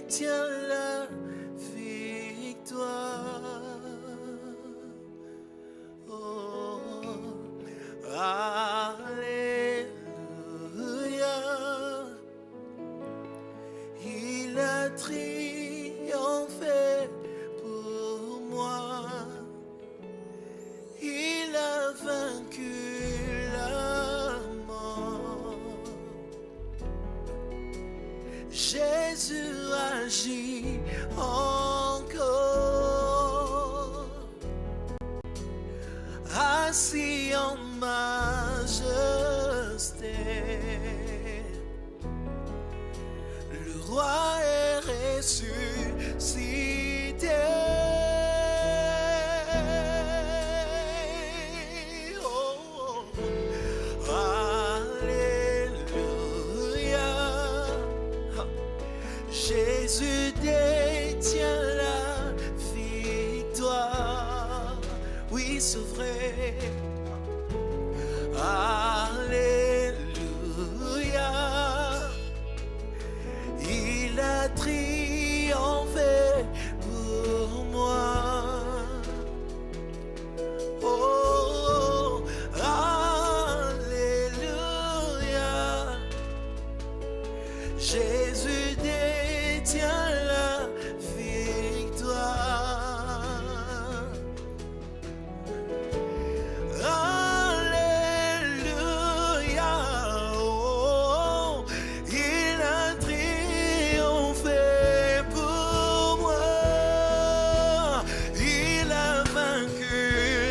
détient la victoire. Oh, alléluia. Il a triomphé pour moi. Il a vaincu la mort. Jésus agit encore, assis en majesté. Le roi est ressuscité. Jésus détient la victoire. Oui, c'est vrai. Alléluia. Il a triomphé pour moi. Oh, alléluia. Jésus détient la victoire. Alléluia. Oh, il a triomphé pour moi. Il a vaincu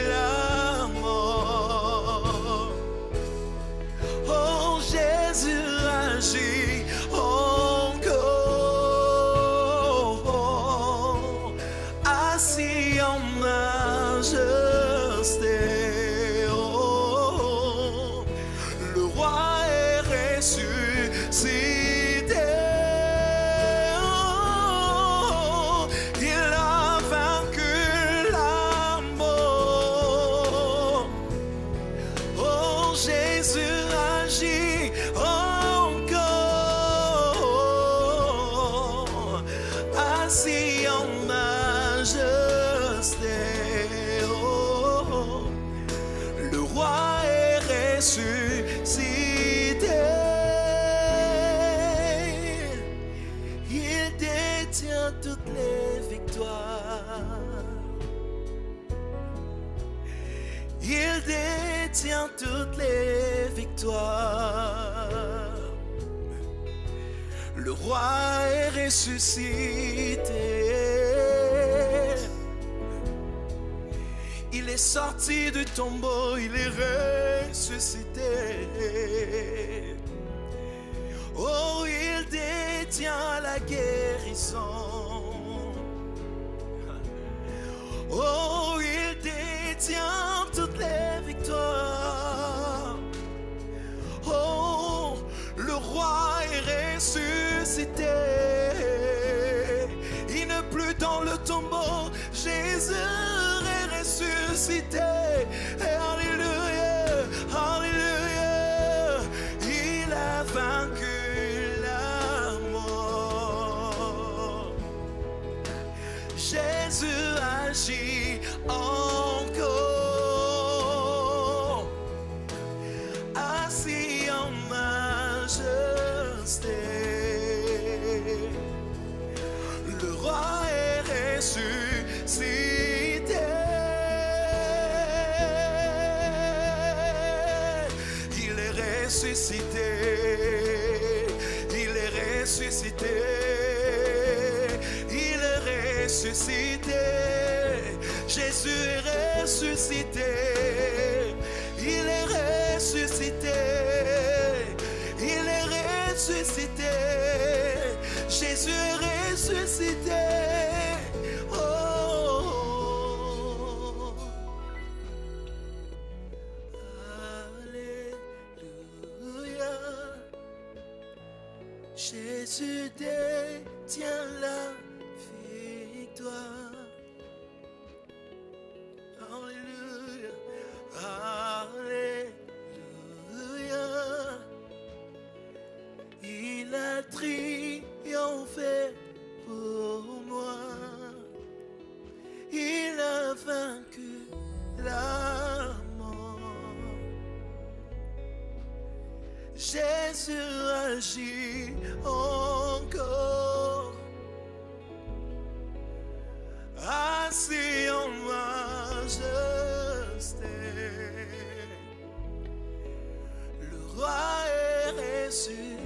la mort. Oh, Jésus agit encore, assis en majesté. Oh, le roi est ressuscité. Oh, il a vaincu la mort. Oh, Jésus agit encore, assis en majesté. Oh, le roi est ressuscité. Il détient toutes les victoires. Il détient toutes les victoires. Le roi est ressuscité. Il est sorti du tombeau, il est ressuscité. Oh, il détient la guérison. Oh, il détient toutes les victoires. Oh, le roi est ressuscité. Il n'est plus dans le tombeau. Jésus est ressuscité. Et alléluia, alléluia. Il a vaincu la mort. Jésus agit encore, assis en majesté. Le roi est ressuscité. Il est ressuscité. Il est ressuscité. Il est ressuscité. Jésus est ressuscité. Il est ressuscité. Il est ressuscité. Jésus est ressuscité. Oh, alléluia. Jésus détient la victoire. Alléluia. Alléluia. Il a triomphé pour suragit encore. Assis en majesté, le roi est ressuscité.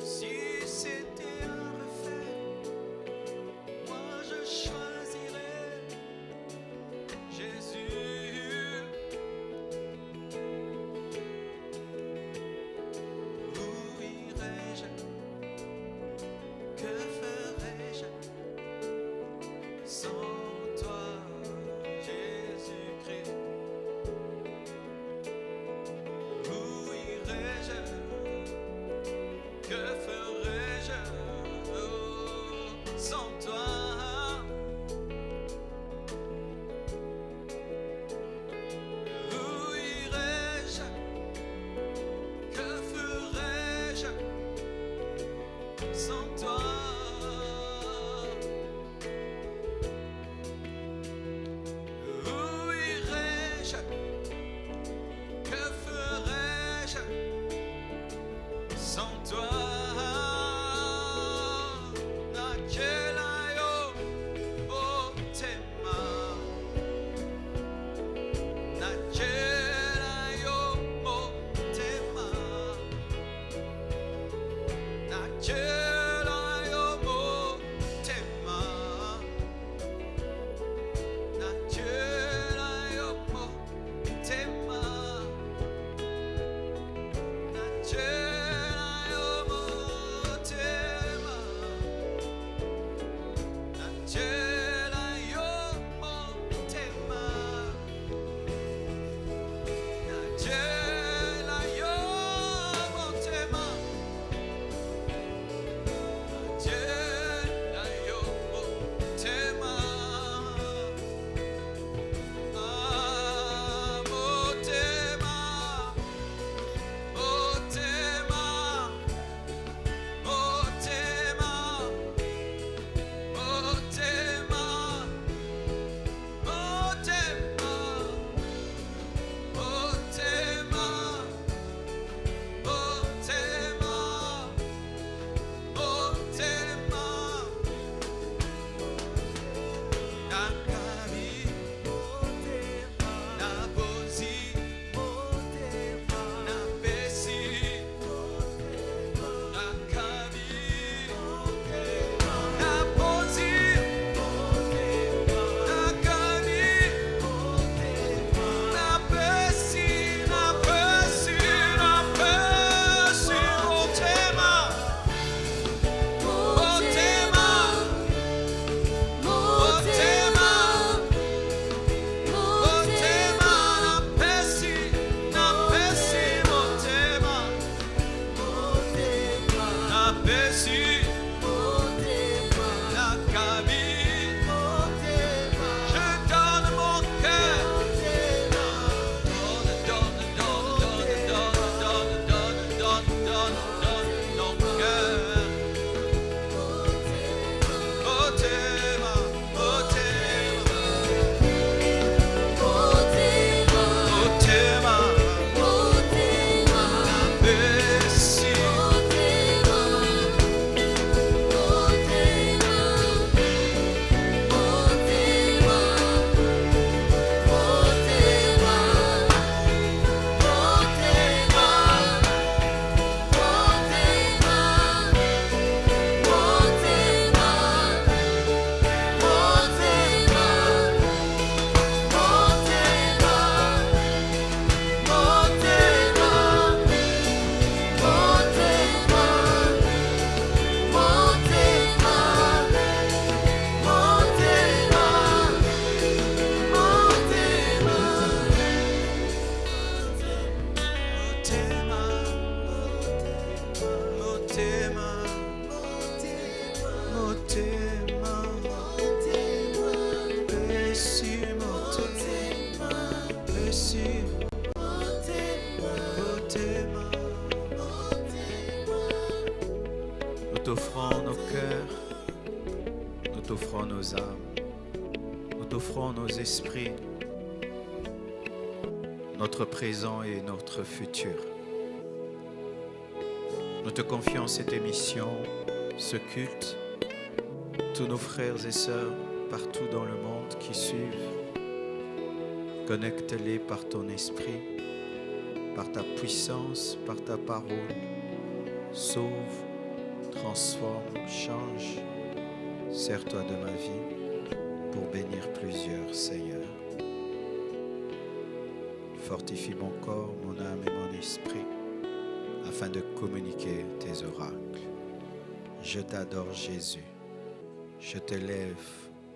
Si c'était à refaire, moi je choisirais t'offrons nos cœurs, nous t'offrons nos âmes, nous t'offrons nos esprits, notre présent et notre futur. Nous te confions cette émission, ce culte, tous nos frères et sœurs partout dans le monde qui suivent. Connecte-les par ton esprit, par ta puissance, par ta parole. Sauve, transforme, change. Sers-toi de ma vie pour bénir plusieurs, Seigneur. Fortifie mon corps, mon âme et mon esprit afin de communiquer tes oracles. Je t'adore, Jésus. Je t'élève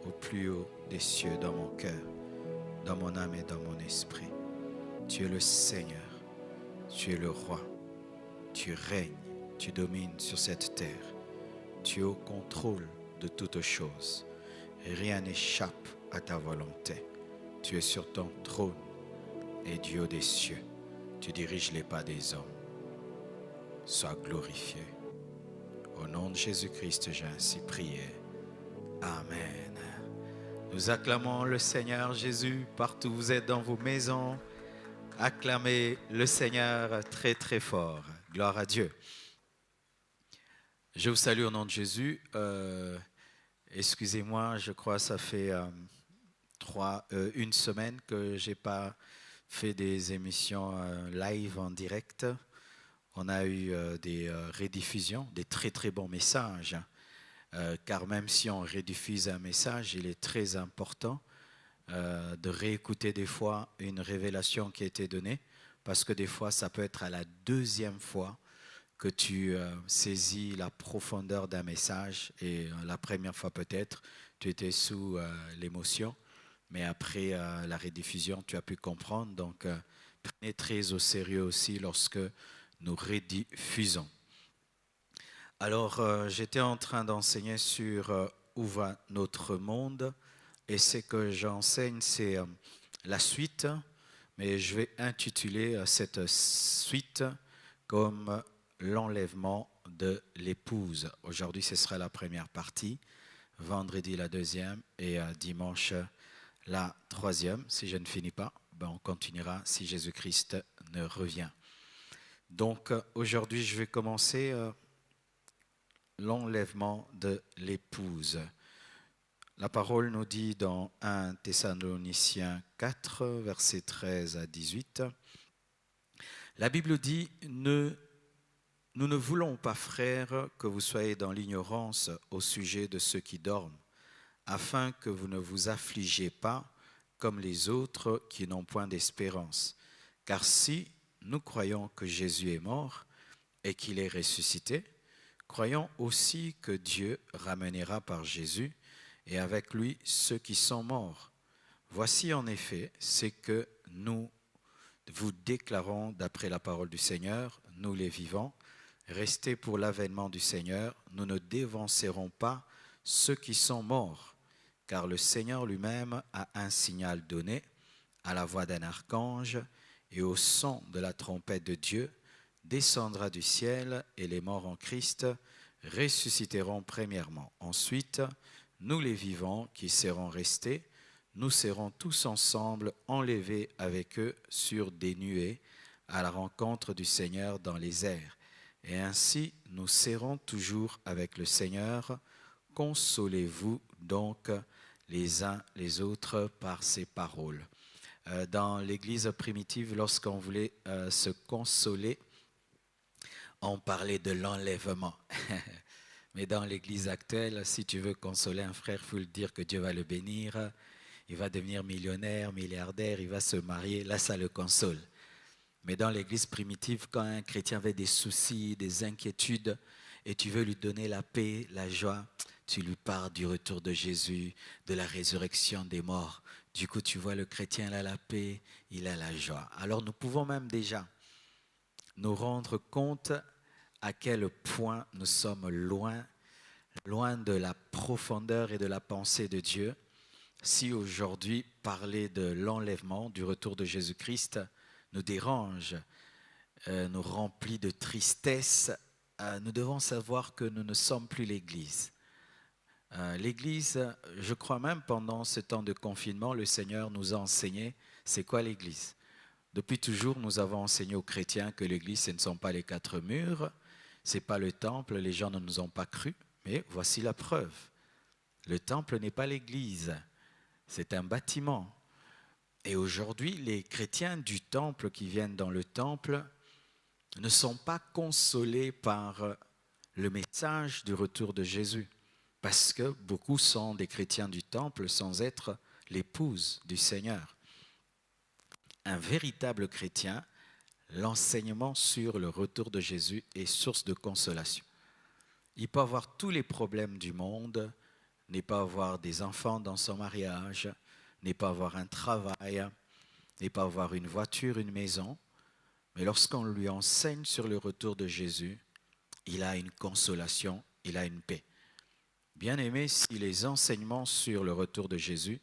au plus haut des cieux dans mon cœur, dans mon âme et dans mon esprit. Tu es le Seigneur, tu es le Roi, tu règnes, tu domines sur cette terre. Tu es au contrôle de toutes choses. Rien n'échappe à ta volonté. Tu es sur ton trône et Dieu des cieux. Tu diriges les pas des hommes. Sois glorifié. Au nom de Jésus-Christ, j'ai ainsi prié. Amen. Nous acclamons le Seigneur Jésus partout où vous êtes dans vos maisons. Acclamez le Seigneur très très fort. Gloire à Dieu. Je vous salue au nom de Jésus. Excusez-moi, je crois que ça fait une semaine que je n'ai pas fait des émissions live en direct. On a eu des rediffusions, des très très bons messages. Car même si on rediffuse un message, il est très important de réécouter des fois une révélation qui a été donnée, parce que des fois ça peut être à la deuxième fois que tu saisis la profondeur d'un message, et la première fois peut-être tu étais sous l'émotion, mais après la rediffusion tu as pu comprendre. Donc prenez très au sérieux aussi lorsque nous rediffusons. Alors j'étais en train d'enseigner sur où va notre monde, et ce que j'enseigne c'est la suite, mais je vais intituler cette suite comme l'enlèvement de l'épouse. Aujourd'hui, ce sera la première partie, vendredi la deuxième et dimanche la troisième. Si je ne finis pas, on continuera si Jésus-Christ ne revient. Donc aujourd'hui, je vais commencer l'enlèvement de l'épouse. La parole nous dit dans 1 Thessaloniciens 4, versets 13 à 18, la Bible dit « Nous ne voulons pas, frères, que vous soyez dans l'ignorance au sujet de ceux qui dorment, afin que vous ne vous affligiez pas comme les autres qui n'ont point d'espérance. Car si nous croyons que Jésus est mort et qu'il est ressuscité, croyons aussi que Dieu ramènera par Jésus et avec lui ceux qui sont morts. Voici en effet ce que nous vous déclarons d'après la parole du Seigneur, nous les vivants. Restez pour l'avènement du Seigneur, nous ne dévancerons pas ceux qui sont morts, car le Seigneur lui-même a un signal donné à la voix d'un archange et au son de la trompette de Dieu, descendra du ciel et les morts en Christ ressusciteront premièrement. Ensuite, nous les vivants qui serons restés, nous serons tous ensemble enlevés avec eux sur des nuées à la rencontre du Seigneur dans les airs. Et ainsi, nous serons toujours avec le Seigneur. Consolez-vous donc les uns les autres par ces paroles. Dans l'Église primitive, lorsqu'on voulait se consoler, on parlait de l'enlèvement. Mais dans l'Église actuelle, si tu veux consoler un frère, il faut lui dire que Dieu va le bénir, il va devenir millionnaire, milliardaire, il va se marier, là ça le console. Mais dans l'Église primitive, quand un chrétien avait des soucis, des inquiétudes, et tu veux lui donner la paix, la joie, tu lui parles du retour de Jésus, de la résurrection des morts. Du coup, tu vois, le chrétien, il a la paix, il a la joie. Alors nous pouvons même déjà nous rendre compte à quel point nous sommes loin de la profondeur et de la pensée de Dieu. Si aujourd'hui, parler de l'enlèvement, du retour de Jésus-Christ, nous dérange, nous remplit de tristesse, nous devons savoir que nous ne sommes plus l'Église. L'Église, je crois même pendant ce temps de confinement, le Seigneur nous a enseigné c'est quoi l'Église. Depuis toujours, nous avons enseigné aux chrétiens que l'Église, ce ne sont pas les 4 murs, ce n'est pas le temple, les gens ne nous ont pas cru, mais voici la preuve. Le temple n'est pas l'Église, c'est un bâtiment. Et aujourd'hui, les chrétiens du temple qui viennent dans le temple ne sont pas consolés par le message du retour de Jésus, parce que beaucoup sont des chrétiens du temple sans être l'épouse du Seigneur. Un véritable chrétien, l'enseignement sur le retour de Jésus est source de consolation. Il peut avoir tous les problèmes du monde, n'est pas avoir des enfants dans son mariage, n'est pas avoir un travail, n'est pas avoir une voiture, une maison. Mais lorsqu'on lui enseigne sur le retour de Jésus, il a une consolation, il a une paix. Bien-aimé, si les enseignements sur le retour de Jésus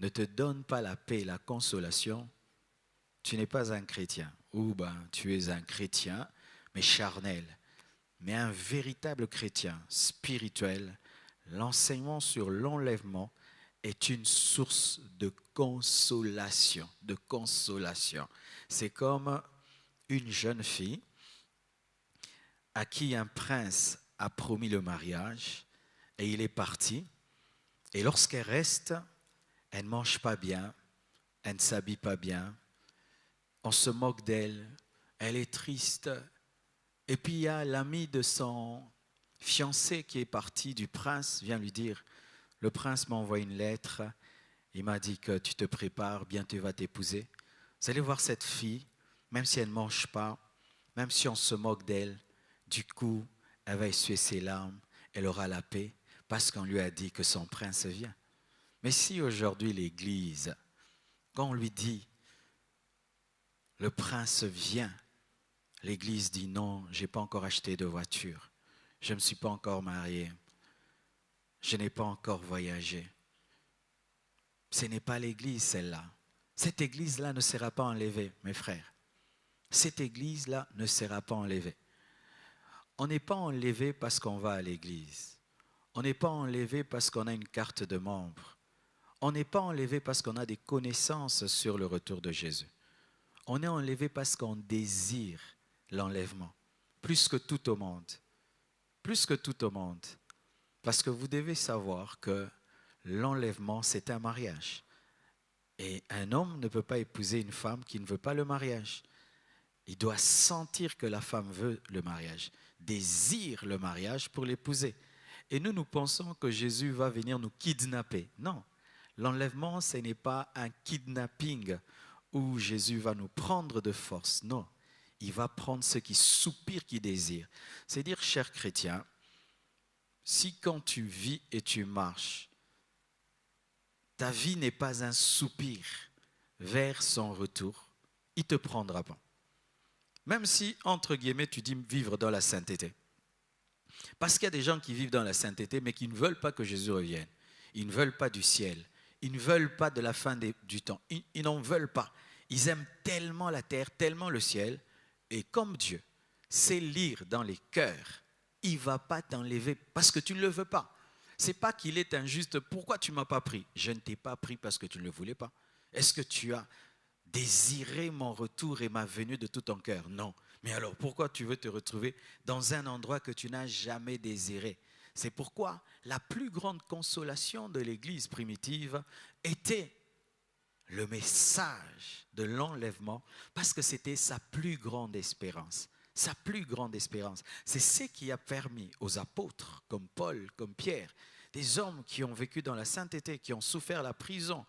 ne te donnent pas la paix et la consolation, tu n'es pas un chrétien. Ou tu es un chrétien, mais charnel. Mais un véritable chrétien spirituel, l'enseignement sur l'enlèvement est une source de consolation. De consolation. C'est comme une jeune fille à qui un prince a promis le mariage et il est parti. Et lorsqu'elle reste, elle ne mange pas bien, elle ne s'habille pas bien, on se moque d'elle, elle est triste. Et puis il y a l'ami de son fiancé qui est parti du prince, vient lui dire, le prince m'a envoyé une lettre, il m'a dit que tu te prépares, bientôt tu vas t'épouser. Vous allez voir cette fille, même si elle ne mange pas, même si on se moque d'elle, du coup, elle va essuyer ses larmes, elle aura la paix, parce qu'on lui a dit que son prince vient. Mais si aujourd'hui l'Église, quand on lui dit, le prince vient, l'Église dit non, je n'ai pas encore acheté de voiture, je ne me suis pas encore marié, je n'ai pas encore voyagé. Ce n'est pas l'Église celle-là. Cette Église-là ne sera pas enlevée, mes frères. Cette Église-là ne sera pas enlevée. On n'est pas enlevé parce qu'on va à l'Église. On n'est pas enlevé parce qu'on a une carte de membre. On n'est pas enlevé parce qu'on a des connaissances sur le retour de Jésus. On est enlevé parce qu'on désire l'enlèvement, plus que tout au monde. Plus que tout au monde. Parce que vous devez savoir que l'enlèvement, c'est un mariage. Et un homme ne peut pas épouser une femme qui ne veut pas le mariage. Il doit sentir que la femme veut le mariage, désire le mariage pour l'épouser. Et nous pensons que Jésus va venir nous kidnapper. Non, l'enlèvement, ce n'est pas un kidnapping où Jésus va nous prendre de force. Non, il va prendre ceux qui soupirent, qui désirent. C'est-à-dire, chers chrétiens, si quand tu vis et tu marches, ta vie n'est pas un soupir vers son retour, il ne te prendra pas. Même si, entre guillemets, tu dis vivre dans la sainteté. Parce qu'il y a des gens qui vivent dans la sainteté, mais qui ne veulent pas que Jésus revienne. Ils ne veulent pas du ciel. Ils ne veulent pas de la fin du temps. Ils n'en veulent pas. Ils aiment tellement la terre, tellement le ciel. Et comme Dieu sait lire dans les cœurs, il ne va pas t'enlever parce que tu ne le veux pas. Ce n'est pas qu'il est injuste. Pourquoi tu ne m'as pas pris? Je ne t'ai pas pris parce que tu ne le voulais pas. Est-ce que tu as désiré mon retour et ma venue de tout ton cœur? Non. Mais alors, pourquoi tu veux te retrouver dans un endroit que tu n'as jamais désiré? C'est pourquoi la plus grande consolation de l'Église primitive était le message de l'enlèvement, parce que c'était sa plus grande espérance. Sa plus grande espérance. C'est ce qui a permis aux apôtres, comme Paul, comme Pierre, des hommes qui ont vécu dans la sainteté, qui ont souffert la prison,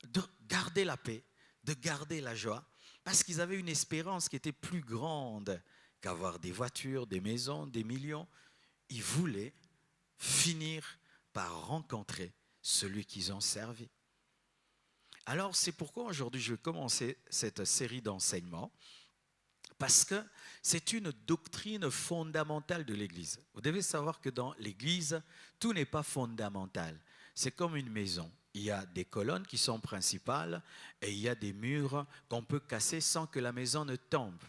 de garder la paix, de garder la joie, parce qu'ils avaient une espérance qui était plus grande qu'avoir des voitures, des maisons, des millions. Ils voulaient finir par rencontrer celui qu'ils ont servi. Alors c'est pourquoi aujourd'hui je vais commencer cette série d'enseignements, parce que c'est une doctrine fondamentale de l'Église. Vous devez savoir que dans l'Église, tout n'est pas fondamental. C'est comme une maison. Il y a des colonnes qui sont principales et il y a des murs qu'on peut casser sans que la maison ne tombe.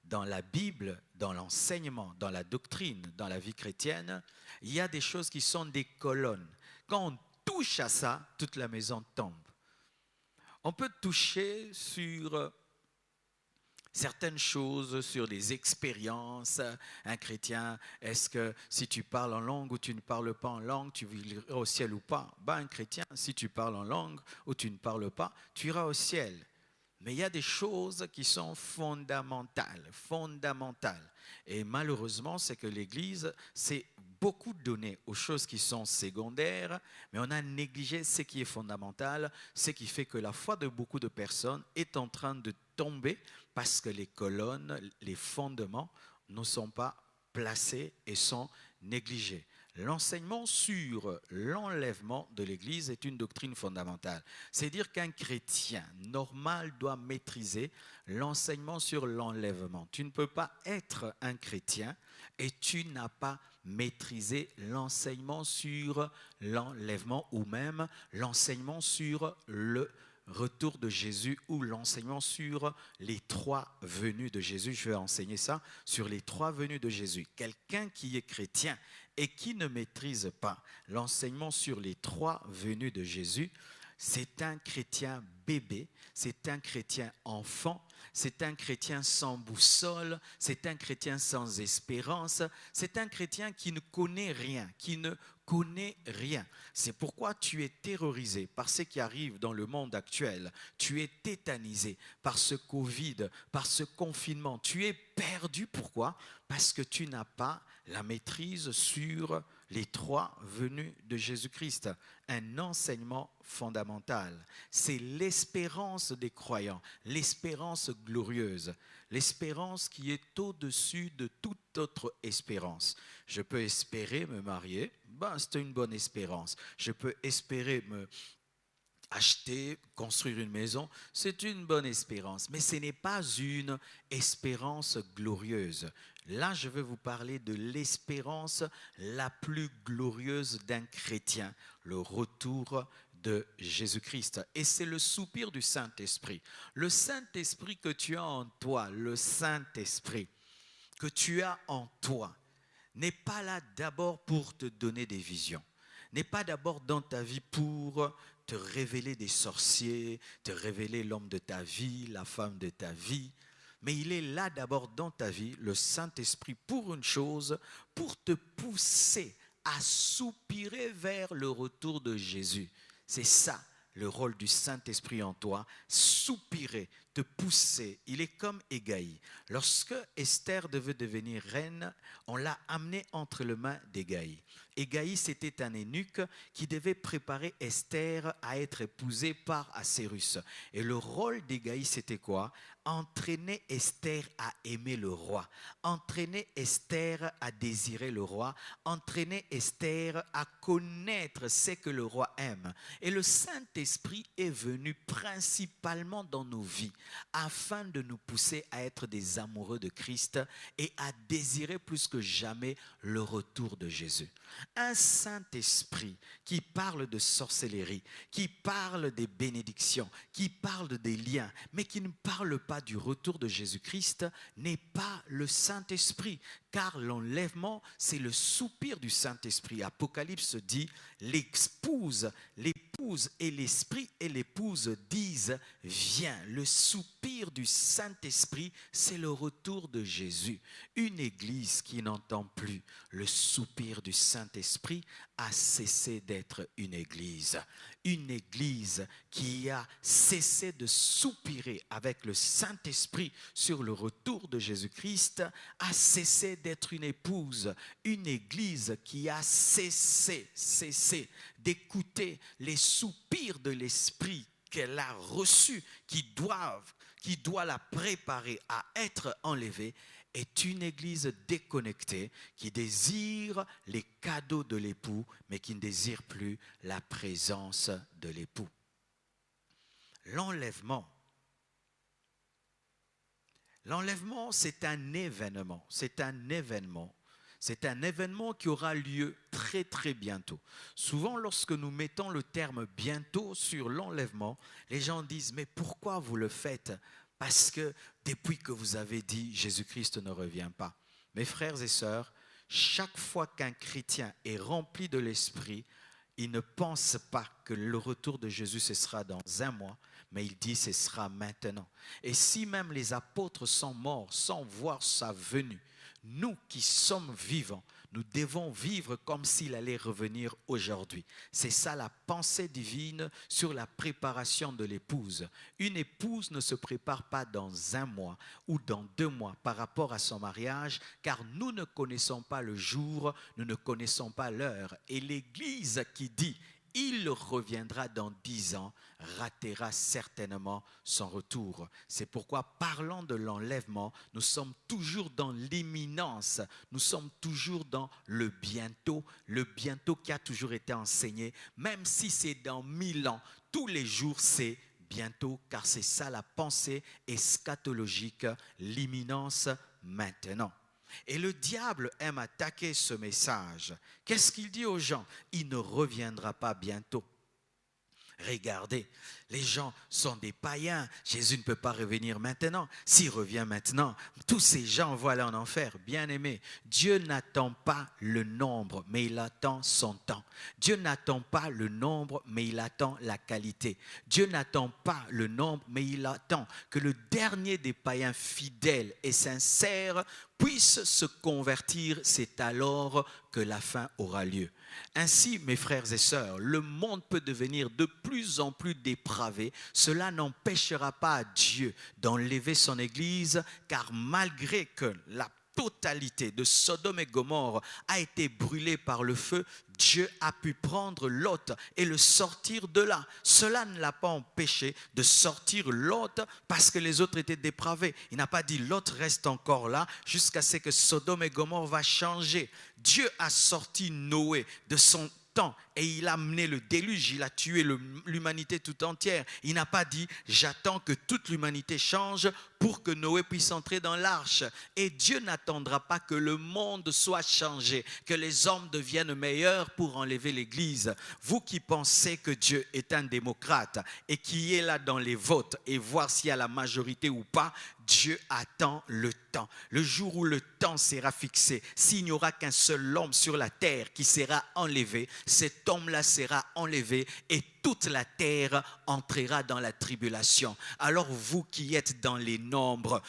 Dans la Bible, dans l'enseignement, dans la doctrine, dans la vie chrétienne, il y a des choses qui sont des colonnes. Quand on touche à ça, toute la maison tombe. On peut toucher sur certaines choses, sur des expériences. Un chrétien, est-ce que si tu parles en langue ou tu ne parles pas en langue, tu iras au ciel ou pas? Un chrétien, si tu parles en langue ou tu ne parles pas, tu iras au ciel. Mais il y a des choses qui sont fondamentales. Et malheureusement, c'est que l'Église s'est beaucoup donné aux choses qui sont secondaires, mais on a négligé ce qui est fondamental, ce qui fait que la foi de beaucoup de personnes est en train de tomber parce que les colonnes, les fondements ne sont pas placés et sont négligés. L'enseignement sur l'enlèvement de l'Église est une doctrine fondamentale. C'est-à-dire qu'un chrétien normal doit maîtriser l'enseignement sur l'enlèvement. Tu ne peux pas être un chrétien et tu n'as pas maîtrisé l'enseignement sur l'enlèvement ou même l'enseignement sur le retour de Jésus ou l'enseignement sur les 3 venues de Jésus. Je vais enseigner ça sur les 3 venues de Jésus. Quelqu'un qui est chrétien et qui ne maîtrise pas l'enseignement sur les 3 venues de Jésus, c'est un chrétien bébé, c'est un chrétien enfant, c'est un chrétien sans boussole, c'est un chrétien sans espérance, c'est un chrétien qui ne connaît rien, C'est pourquoi tu es terrorisé par ce qui arrive dans le monde actuel. Tu es tétanisé par ce Covid, par ce confinement. Tu es perdu. Pourquoi? Parce que tu n'as pas la maîtrise sur les 3 venues de Jésus-Christ. Un enseignement fondamental. C'est l'espérance des croyants, l'espérance glorieuse, l'espérance qui est au-dessus de toute autre espérance. Je peux espérer me marier, c'est une bonne espérance. Je peux espérer me acheter, construire une maison, c'est une bonne espérance, mais ce n'est pas une espérance glorieuse. Là, je vais vous parler de l'espérance la plus glorieuse d'un chrétien, le retour de Jésus-Christ. Et c'est le soupir du Saint-Esprit. Le Saint-Esprit que tu as en toi, le Saint-Esprit que tu as en toi, n'est pas là d'abord pour te donner des visions, n'est pas d'abord dans ta vie pour te révéler des sorciers, te révéler l'homme de ta vie, la femme de ta vie, mais il est là d'abord dans ta vie, le Saint-Esprit, pour une chose, pour te pousser à soupirer vers le retour de Jésus. C'est ça le rôle du Saint-Esprit en toi, soupirer, te pousser. Il est comme Hégaï. Lorsque Esther devait devenir reine, on l'a amenée entre les mains d'Hégaï. Hégaï, c'était un eunuque qui devait préparer Esther à être épousée par Assérus. Et le rôle d'Hégaï, c'était quoi? Entraîner Esther à aimer le roi, entraîner Esther à désirer le roi, entraîner Esther à connaître ce que le roi aime. Et le Saint-Esprit est venu principalement dans nos vies afin de nous pousser à être des amoureux de Christ et à désirer plus que jamais le retour de Jésus. Un Saint-Esprit qui parle de sorcellerie, qui parle des bénédictions, qui parle des liens, mais qui ne parle pas du retour de Jésus-Christ n'est pas le Saint-Esprit, car l'enlèvement, c'est le soupir du Saint-Esprit. Apocalypse dit, l'épouse et l'esprit et l'épouse disent, viens. Le soupir du Saint-Esprit, c'est le retour de Jésus. Une église qui n'entend plus le soupir du Saint-Esprit a cessé d'être une église. Une église qui a cessé de soupirer avec le Saint-Esprit sur le retour de Jésus-Christ a cessé d'être une épouse. Une église qui a cessé d'écouter les soupirs de l'Esprit qu'elle a reçus, qui doit la préparer à être enlevée, est une église déconnectée qui désire les cadeaux de l'époux, mais qui ne désire plus la présence de l'époux. L'enlèvement, c'est un événement. C'est un événement qui aura lieu très très bientôt. Souvent, lorsque nous mettons le terme bientôt sur l'enlèvement, les gens disent, mais pourquoi vous le faites? Parce que depuis que vous avez dit Jésus-Christ ne revient pas. Mes frères et sœurs, chaque fois qu'un chrétien est rempli de l'Esprit, il ne pense pas que le retour de Jésus, ce sera dans un mois, mais il dit ce sera maintenant. Et si même les apôtres sont morts sans voir sa venue, nous qui sommes vivants, nous devons vivre comme s'il allait revenir aujourd'hui. C'est ça la pensée divine sur la préparation de l'épouse. Une épouse ne se prépare pas dans un mois ou dans 2 mois par rapport à son mariage, car nous ne connaissons pas le jour, nous ne connaissons pas l'heure. Et l'Église qui dit « il reviendra dans 10 ans » ratera certainement son retour. C'est pourquoi, parlant de l'enlèvement, nous sommes toujours dans l'imminence, nous sommes toujours dans le bientôt qui a toujours été enseigné, même si c'est dans 1000 ans, tous les jours c'est bientôt, car c'est ça la pensée eschatologique, l'imminence maintenant. Et le diable aime attaquer ce message. Qu'est-ce qu'il dit aux gens? Il ne reviendra pas bientôt. Regardez, les gens sont des païens. Jésus ne peut pas revenir maintenant. S'il revient maintenant, tous ces gens vont aller en enfer. Bien-aimés, Dieu n'attend pas le nombre, mais il attend son temps. Dieu n'attend pas le nombre, mais il attend la qualité. Dieu n'attend pas le nombre, mais il attend que le dernier des païens fidèles et sincères puisse se convertir. C'est alors que la fin aura lieu. Ainsi, mes frères et sœurs, le monde peut devenir de plus en plus dépravé. Cela n'empêchera pas Dieu d'enlever son Église, car malgré que la totalité de Sodome et Gomorrhe a été brûlée par le feu, Dieu a pu prendre Lot et le sortir de là. Cela ne l'a pas empêché de sortir Lot parce que les autres étaient dépravés. Il n'a pas dit Lot reste encore là jusqu'à ce que Sodome et Gomorrhe va changer. Dieu a sorti Noé de son temps et il a amené le déluge, il a tué l'humanité tout entière. Il n'a pas dit j'attends que toute l'humanité change pour que Noé puisse entrer dans l'arche. Et Dieu n'attendra pas que le monde soit changé, que les hommes deviennent meilleurs pour enlever l'Église. Vous qui pensez que Dieu est un démocrate et qui est là dans les votes et voir s'il y a la majorité ou pas, Dieu attend le temps. Le jour où le temps sera fixé, s'il n'y aura qu'un seul homme sur la terre qui sera enlevé, cet homme-là sera enlevé et toute la terre entrera dans la tribulation. Alors vous qui êtes dans les nombres,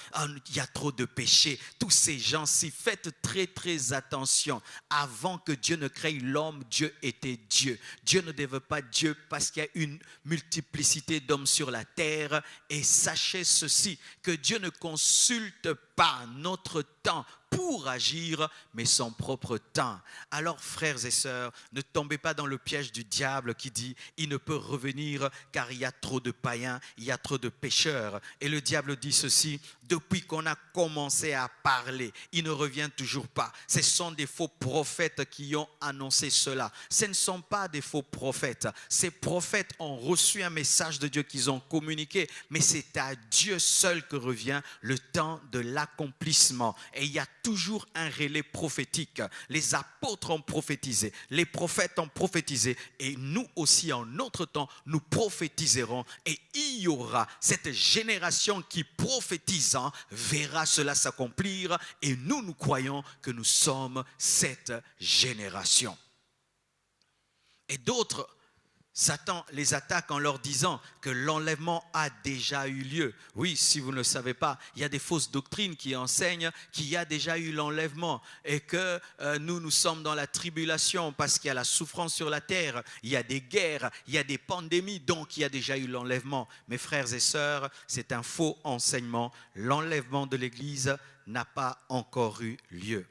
il y a trop de péchés, tous ces gens-ci, faites très très attention. Avant que Dieu ne crée l'homme, Dieu était Dieu. Dieu ne devait pas Dieu parce qu'il y a une multiplicité d'hommes sur la terre. Et sachez ceci, que Dieu ne consulte pas notre temps pour agir, mais son propre temps. Alors, frères et sœurs, ne tombez pas dans le piège du diable qui dit « il ne peut revenir car il y a trop de païens, il y a trop de pécheurs ». Et le diable dit ceci « depuis qu'on a commencé à parler, il ne revient toujours pas ». Ce sont des faux prophètes qui ont annoncé cela. Ce ne sont pas des faux prophètes. Ces prophètes ont reçu un message de Dieu qu'ils ont communiqué, mais c'est à Dieu seul que revient le temps de l'accomplissement. Et il y a toujours un relais prophétique. Les apôtres ont prophétisé, les prophètes ont prophétisé et nous aussi en notre temps, nous prophétiserons et il y aura cette génération qui prophétisant verra cela s'accomplir et nous croyons que nous sommes cette génération. Et d'autres, Satan les attaque en leur disant que l'enlèvement a déjà eu lieu. Oui, si vous ne le savez pas, il y a des fausses doctrines qui enseignent qu'il y a déjà eu l'enlèvement et que nous sommes dans la tribulation parce qu'il y a la souffrance sur la terre, il y a des guerres, il y a des pandémies, donc il y a déjà eu l'enlèvement. Mes frères et sœurs, c'est un faux enseignement. L'enlèvement de l'Église n'a pas encore eu lieu.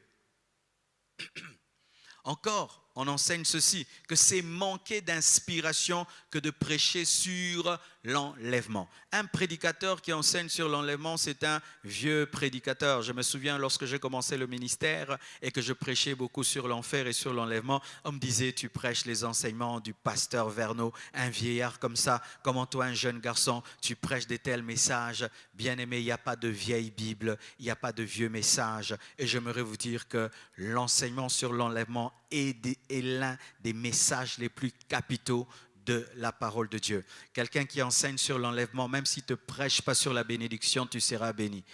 Encore, on enseigne ceci, que c'est manquer d'inspiration que de prêcher sur l'enlèvement. Un prédicateur qui enseigne sur l'enlèvement, c'est un vieux prédicateur. Je me souviens lorsque j'ai commencé le ministère et que je prêchais beaucoup sur l'enfer et sur l'enlèvement, on me disait, tu prêches les enseignements du pasteur Verneau, un vieillard comme ça, comment toi, un jeune garçon, tu prêches des tels messages. Bien aimé, il n'y a pas de vieille Bible, il n'y a pas de vieux messages. Et j'aimerais vous dire que l'enseignement sur l'enlèvement est l'un des messages les plus capitaux de la parole de Dieu. Quelqu'un qui enseigne sur l'enlèvement, même s'il ne te prêche pas sur la bénédiction, tu seras béni.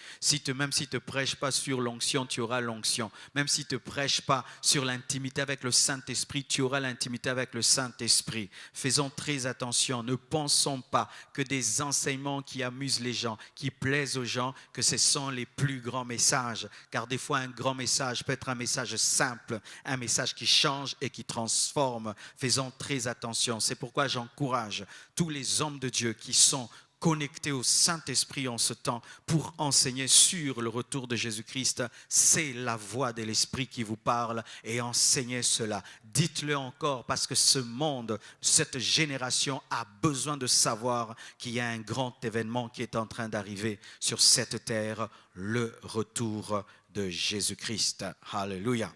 Même s'il ne te prêche pas sur l'onction, tu auras l'onction. Même s'il ne te prêche pas sur l'intimité avec le Saint-Esprit, tu auras l'intimité avec le Saint-Esprit. Faisons très attention, ne pensons pas que des enseignements qui amusent les gens, qui plaisent aux gens, que ce sont les plus grands messages. Car des fois, un grand message peut être un message simple, un message qui change et qui transforme. Faisons très attention. C'est pourquoi j'encourage tous les hommes de Dieu qui sont connectés au Saint-Esprit en ce temps pour enseigner sur le retour de Jésus-Christ. C'est la voix de l'Esprit qui vous parle et enseignez cela. Dites-le encore parce que ce monde, cette génération a besoin de savoir qu'il y a un grand événement qui est en train d'arriver sur cette terre, le retour de Jésus-Christ. Alléluia.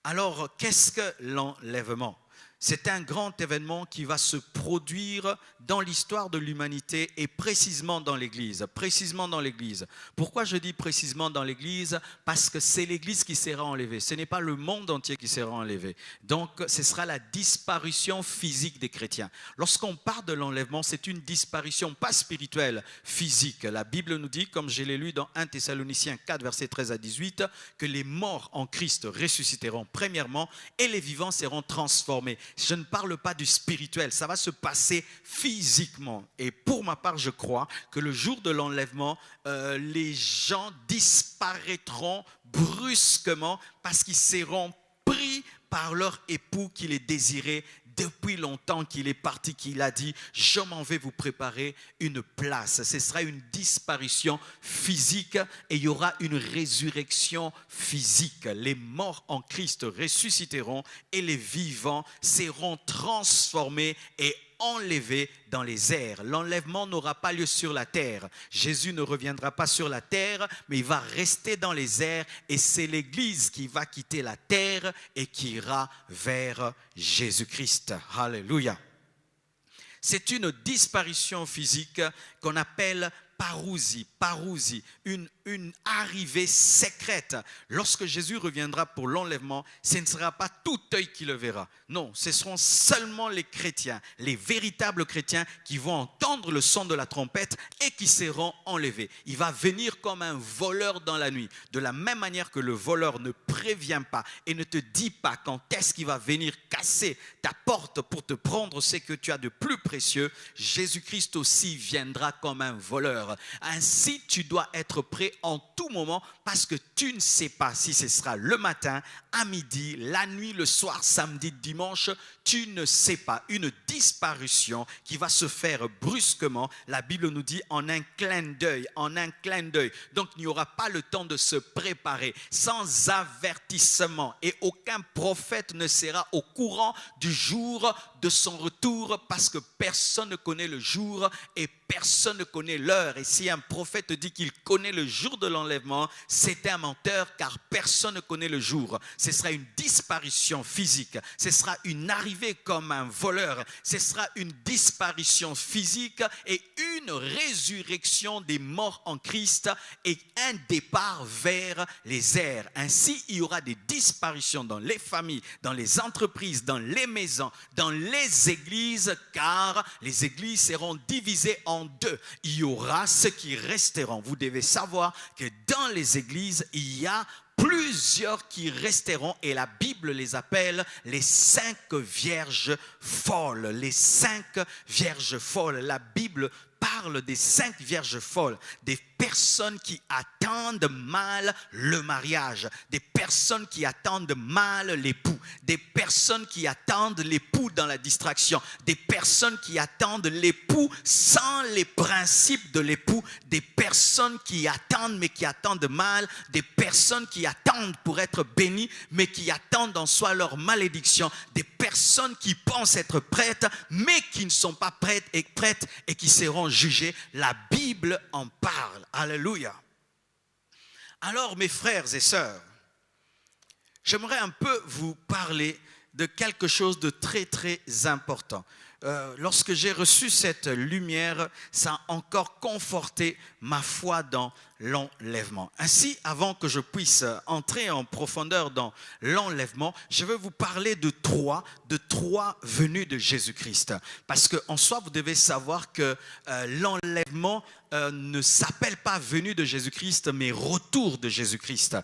Alors, qu'est-ce que l'enlèvement ? C'est un grand événement qui va se produire dans l'histoire de l'humanité et précisément dans l'Église. Précisément dans l'Église. Pourquoi je dis précisément dans l'Église ? Parce que c'est l'Église qui sera enlevée. Ce n'est pas le monde entier qui sera enlevé. Donc, ce sera la disparition physique des chrétiens. Lorsqu'on parle de l'enlèvement, c'est une disparition pas spirituelle, physique. La Bible nous dit, comme je l'ai lu dans 1 Thessaloniciens 4, versets 13 à 18, que les morts en Christ ressusciteront premièrement et les vivants seront transformés. Je ne parle pas du spirituel, ça va se passer physiquement. Et pour ma part, je crois que le jour de l'enlèvement, les gens disparaîtront brusquement parce qu'ils seront pris par leur époux qui les désirait depuis longtemps, qu'il est parti, qu'il a dit « Je m'en vais vous préparer une place ». Ce sera une disparition physique et il y aura une résurrection physique. Les morts en Christ ressusciteront et les vivants seront transformés et enlevé dans les airs. L'enlèvement n'aura pas lieu sur la terre. Jésus ne reviendra pas sur la terre, mais il va rester dans les airs et c'est l'Église qui va quitter la terre et qui ira vers Jésus-Christ. Alléluia. C'est une disparition physique qu'on appelle parousie, une arrivée secrète. Lorsque Jésus reviendra pour l'enlèvement, ce ne sera pas tout œil qui le verra. Non, ce seront seulement les chrétiens, les véritables chrétiens qui vont entendre le son de la trompette et qui seront enlevés. Il va venir comme un voleur dans la nuit. De la même manière que le voleur ne prévient pas et ne te dit pas quand est-ce qu'il va venir casser ta porte pour te prendre ce que tu as de plus précieux, Jésus-Christ aussi viendra comme un voleur. Ainsi, tu dois être prêt en tout moment parce que tu ne sais pas si ce sera le matin, à midi, la nuit, le soir, samedi, dimanche. Tu ne sais pas. Une disparition qui va se faire brusquement. La Bible nous dit en un clin d'œil, Donc, il n'y aura pas le temps de se préparer sans avertissement. Et aucun prophète ne sera au courant du jour de son retour parce que personne ne connaît le jour et personne ne connaît l'heure. Et si un prophète dit qu'il connaît le jour de l'enlèvement, c'est un menteur car personne ne connaît le jour. Ce sera une disparition physique. Ce sera une arrivée comme un voleur. Ce sera une disparition physique et une résurrection des morts en Christ et un départ vers les airs. Ainsi, il y aura des disparitions dans les familles, dans les entreprises, dans les maisons, dans les églises, car les églises seront divisées en deux. Il y aura ceux qui resteront. Vous devez savoir que dans les églises, il y a plusieurs qui resteront et la Bible les appelle les 5 vierges folles. Les 5 vierges folles. La Bible parle des 5 vierges folles, des personnes qui attendent mal le mariage, des personnes qui attendent mal l'époux, des personnes qui attendent l'époux dans la distraction, des personnes qui attendent l'époux sans les principes de l'époux, des personnes qui attendent mais qui attendent mal, des personnes qui attendent pour être bénies mais qui attendent en soi leur malédiction, des personnes qui pensent être prêtes mais qui ne sont pas prêtes et qui seront jugées. La Bible en parle. Alléluia. Alors, mes frères et sœurs, j'aimerais un peu vous parler de quelque chose de très, très important. Lorsque j'ai reçu cette lumière, ça a encore conforté ma foi dans l'enlèvement. Ainsi, avant que je puisse entrer en profondeur dans l'enlèvement, je veux vous parler de trois venues de Jésus-Christ. Parce qu'en soi, vous devez savoir que l'enlèvement ne s'appelle pas venue de Jésus-Christ, mais retour de Jésus-Christ.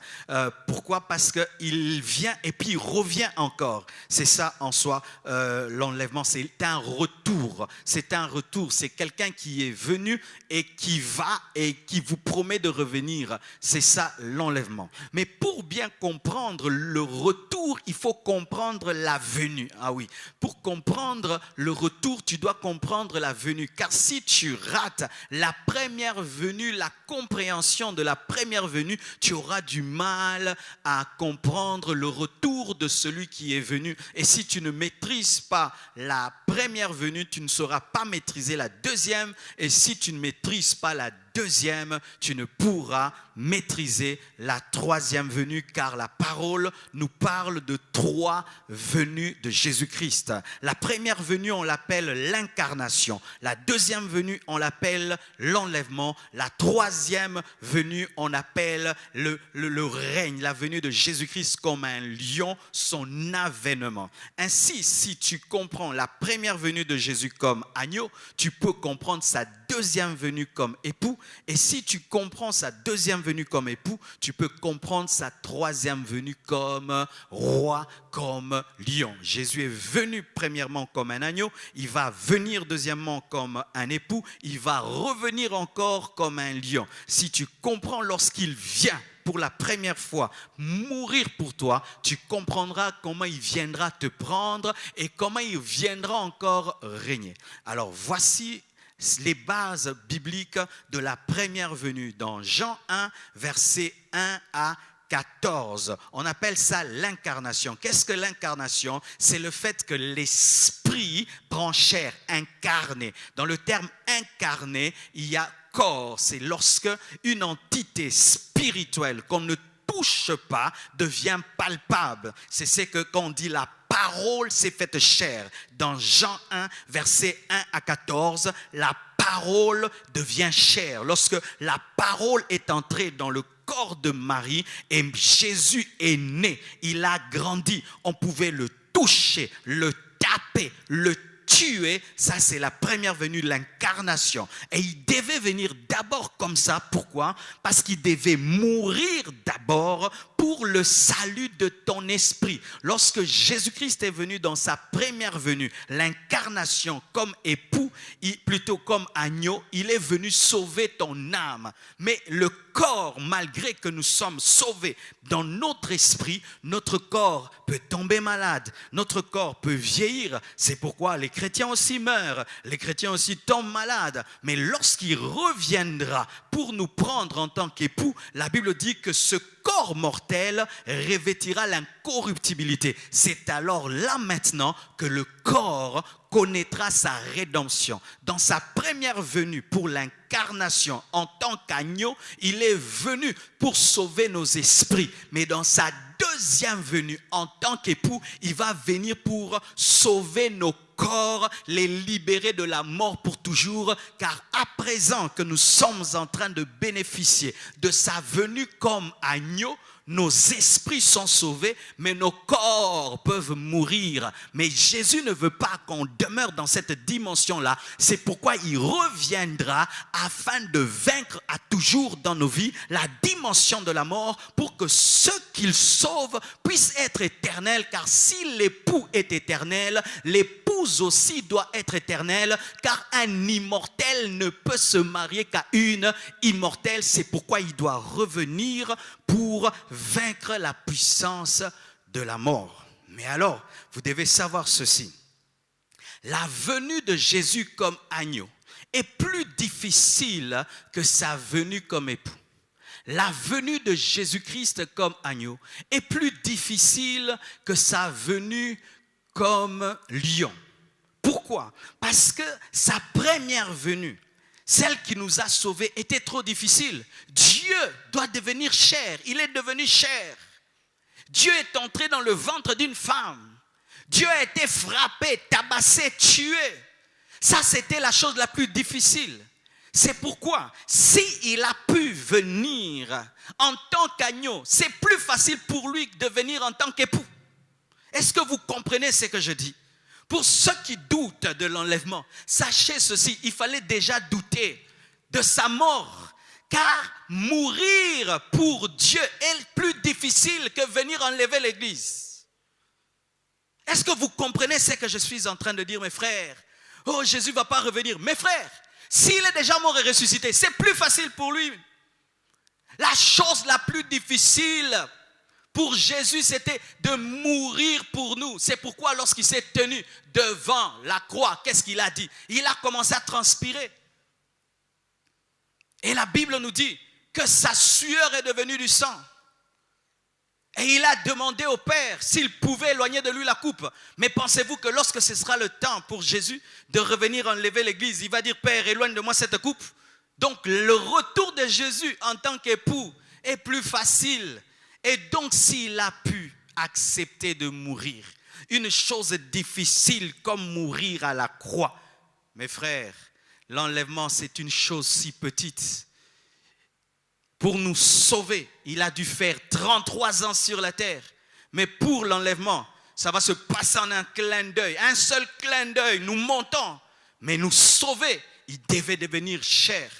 Pourquoi? Parce qu'il vient et puis il revient encore. C'est ça en soi, l'enlèvement, c'est un retour. C'est un retour, c'est quelqu'un qui est venu et qui va et qui vous promet de revenir. C'est ça l'enlèvement. Mais pour bien comprendre le retour, il faut comprendre la venue. Ah oui, pour comprendre le retour, tu dois comprendre la venue. Car si tu rates la première venue, la compréhension de la première venue, tu auras du mal à comprendre le retour de celui qui est venu. Et si tu ne maîtrises pas la première venue, tu ne sauras pas maîtriser la deuxième. Et si tu ne maîtrises pas la deuxième, tu ne pourras maîtriser la troisième venue, car la parole nous parle de trois venues de Jésus-Christ. La première venue, on l'appelle l'incarnation. La deuxième venue, on l'appelle l'enlèvement. La troisième venue, on appelle le règne, la venue de Jésus-Christ comme un lion, son avènement. Ainsi, si tu comprends la première venue de Jésus comme agneau, tu peux comprendre sa deuxième venue comme époux. Et si tu comprends sa deuxième venue comme époux, tu peux comprendre sa troisième venue comme roi, comme lion. Jésus est venu premièrement comme un agneau, il va venir deuxièmement comme un époux, il va revenir encore comme un lion. Si tu comprends lorsqu'il vient pour la première fois mourir pour toi, tu comprendras comment il viendra te prendre et comment il viendra encore régner. Alors voici les bases bibliques de la première venue dans Jean 1, versets 1 à 14. On appelle ça l'incarnation. Qu'est-ce que l'incarnation? C'est le fait que l'esprit prend chair, incarné. Dans le terme incarné, il y a corps. C'est lorsque une entité spirituelle qu'on ne touche pas devient palpable. C'est que quand on dit la parole s'est faite chair. Dans Jean 1, versets 1 à 14, la parole devient chair. Lorsque la parole est entrée dans le corps de Marie et Jésus est né, il a grandi, on pouvait le toucher, le taper, le tuer. Ça, c'est la première venue de l'incarnation. Et il devait venir d'abord comme ça. Pourquoi? Parce qu'il devait mourir d'abord pour le salut de ton esprit. Lorsque Jésus-Christ est venu dans sa première venue, l'incarnation comme époux, plutôt comme agneau, il est venu sauver ton âme. Mais le corps, malgré que nous sommes sauvés dans notre esprit, notre corps peut tomber malade, notre corps peut vieillir. C'est pourquoi les chrétiens aussi meurent, les chrétiens aussi tombent malades. Mais lorsqu'il reviendra pour nous prendre en tant qu'époux, la Bible dit que ce corps mortel revêtira l'incorruptibilité. C'est alors là maintenant que le corps connaîtra sa rédemption. Dans sa première venue pour l'incarnation en tant qu'agneau, il est venu pour sauver nos esprits. Mais dans sa deuxième venue en tant qu'époux, il va venir pour sauver nos corps, les libérer de la mort pour toujours, car à présent que nous sommes en train de bénéficier de sa venue comme agneau, nos esprits sont sauvés, mais nos corps peuvent mourir. Mais Jésus ne veut pas qu'on demeure dans cette dimension-là. C'est pourquoi il reviendra afin de vaincre à toujours dans nos vies la dimension de la mort pour que ceux qu'il sauve puissent être éternels. Car si l'époux est éternel, l'épouse aussi doit être éternelle. Car un immortel ne peut se marier qu'à une immortelle. C'est pourquoi il doit revenir pour vaincre la puissance de la mort. Mais alors, vous devez savoir ceci. La venue de Jésus comme agneau est plus difficile que sa venue comme époux. La venue de Jésus-Christ comme agneau est plus difficile que sa venue comme lion. Pourquoi? Parce que sa première venue, celle qui nous a sauvés, était trop difficile. Dieu doit devenir chair. Il est devenu chair. Dieu est entré dans le ventre d'une femme. Dieu a été frappé, tabassé, tué. Ça, c'était la chose la plus difficile. C'est pourquoi, s'il a pu venir en tant qu'agneau, c'est plus facile pour lui de venir en tant qu'époux. Est-ce que vous comprenez ce que je dis? Pour ceux qui doutent de l'enlèvement, sachez ceci, il fallait déjà douter de sa mort. Car mourir pour Dieu est plus difficile que venir enlever l'église. Est-ce que vous comprenez ce que je suis en train de dire, mes frères? Oh, Jésus ne va pas revenir. Mes frères, s'il est déjà mort et ressuscité, c'est plus facile pour lui. La chose la plus difficile pour Jésus, c'était de mourir pour nous. C'est pourquoi lorsqu'il s'est tenu devant la croix, qu'est-ce qu'il a dit? Il a commencé à transpirer. Et la Bible nous dit que sa sueur est devenue du sang. Et il a demandé au Père s'il pouvait éloigner de lui la coupe. Mais pensez-vous que lorsque ce sera le temps pour Jésus de revenir enlever l'église, il va dire, Père, éloigne de moi cette coupe. Donc le retour de Jésus en tant qu'époux est plus facile. Et donc s'il a pu accepter de mourir, une chose difficile comme mourir à la croix, mes frères, l'enlèvement c'est une chose si petite. Pour nous sauver, il a dû faire 33 ans sur la terre. Mais pour l'enlèvement, ça va se passer en un clin d'œil. Un seul clin d'œil, nous montons. Mais nous sauver, il devait devenir chair.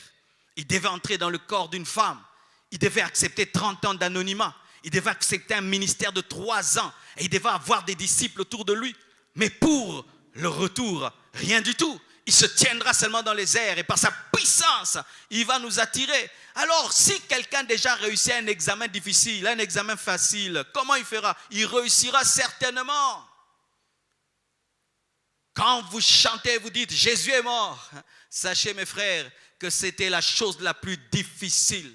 Il devait entrer dans le corps d'une femme. Il devait accepter 30 ans d'anonymat. Il devait accepter un ministère de 3 ans. Et il devait avoir des disciples autour de lui. Mais pour le retour, rien du tout. Il se tiendra seulement dans les airs et par sa puissance, il va nous attirer. Alors, si quelqu'un déjà réussit un examen difficile, un examen facile, comment il fera? Il réussira certainement. Quand vous chantez, vous dites « Jésus est mort », sachez mes frères que c'était la chose la plus difficile.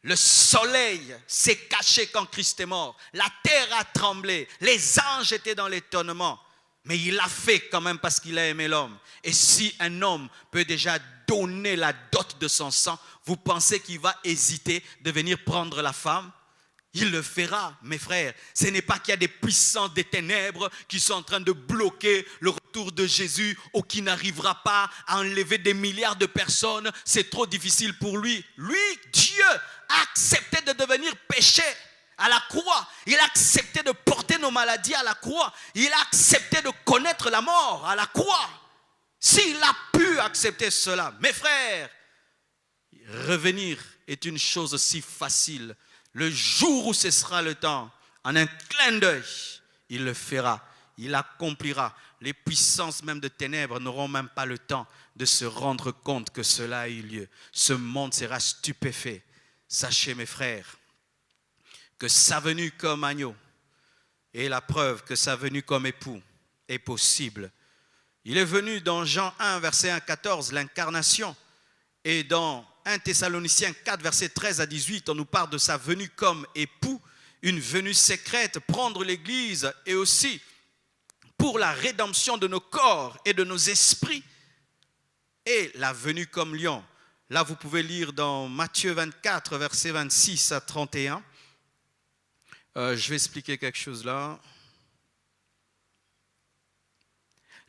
Le soleil s'est caché quand Christ est mort. La terre a tremblé. Les anges étaient dans l'étonnement. Mais il l'a fait quand même parce qu'il a aimé l'homme. Et si un homme peut déjà donner la dot de son sang, vous pensez qu'il va hésiter de venir prendre la femme? Il le fera, mes frères. Ce n'est pas qu'il y a des puissances des ténèbres qui sont en train de bloquer le retour de Jésus ou qui n'arrivera pas à enlever des milliards de personnes. C'est trop difficile pour lui. Lui, Dieu, a accepté de devenir péché à la croix. Il a accepté de porter nos maladies à la croix. Il a accepté de connaître la mort à la croix. S'il a pu accepter cela, mes frères, revenir est une chose si facile. Le jour où ce sera le temps, en un clin d'œil, il le fera, il accomplira. Les puissances même de ténèbres n'auront même pas le temps de se rendre compte que cela a eu lieu. Ce monde sera stupéfait. Sachez mes frères, que sa venue comme agneau est la preuve que sa venue comme époux est possible. Il est venu dans Jean 1, verset 1 à 14, l'incarnation. Et dans 1 Thessaloniciens 4, verset 13 à 18, on nous parle de sa venue comme époux, une venue secrète, prendre l'église et aussi pour la rédemption de nos corps et de nos esprits. Et la venue comme lion. Là, vous pouvez lire dans Matthieu 24, verset 26 à 31. Je vais expliquer quelque chose là.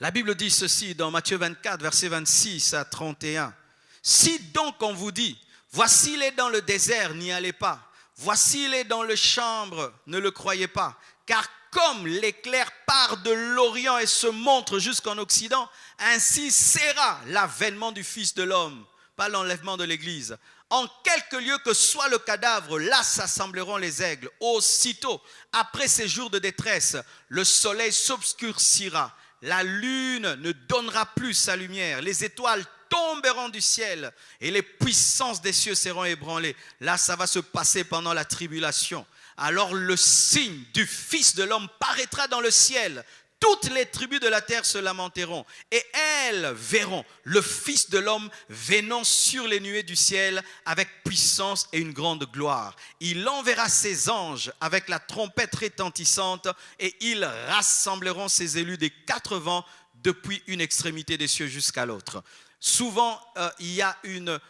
La Bible dit ceci dans Matthieu 24, verset 26 à 31. Si donc on vous dit, voici il est dans le désert, n'y allez pas. Voici il est dans le chambre, ne le croyez pas. Car comme l'éclair part de l'Orient et se montre jusqu'en Occident, ainsi sera l'avènement du Fils de l'homme, pas l'enlèvement de l'Église. En quelque lieu que soit le cadavre, là s'assembleront les aigles. Aussitôt, après ces jours de détresse, le soleil s'obscurcira. La lune ne donnera plus sa lumière. Les étoiles tomberont du ciel et les puissances des cieux seront ébranlées. Là, ça va se passer pendant la tribulation. Alors le signe du Fils de l'homme paraîtra dans le ciel. Toutes les tribus de la terre se lamenteront et elles verront le Fils de l'homme venant sur les nuées du ciel avec puissance et une grande gloire. Il enverra ses anges avec la trompette retentissante et ils rassembleront ses élus des 4 vents depuis une extrémité des cieux jusqu'à l'autre. Souvent, il y a une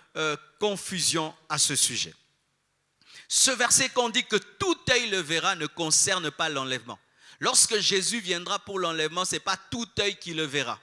confusion à ce sujet. Ce verset qu'on dit que tout œil le verra ne concerne pas l'enlèvement. Lorsque Jésus viendra pour l'enlèvement, ce n'est pas tout œil qui le verra.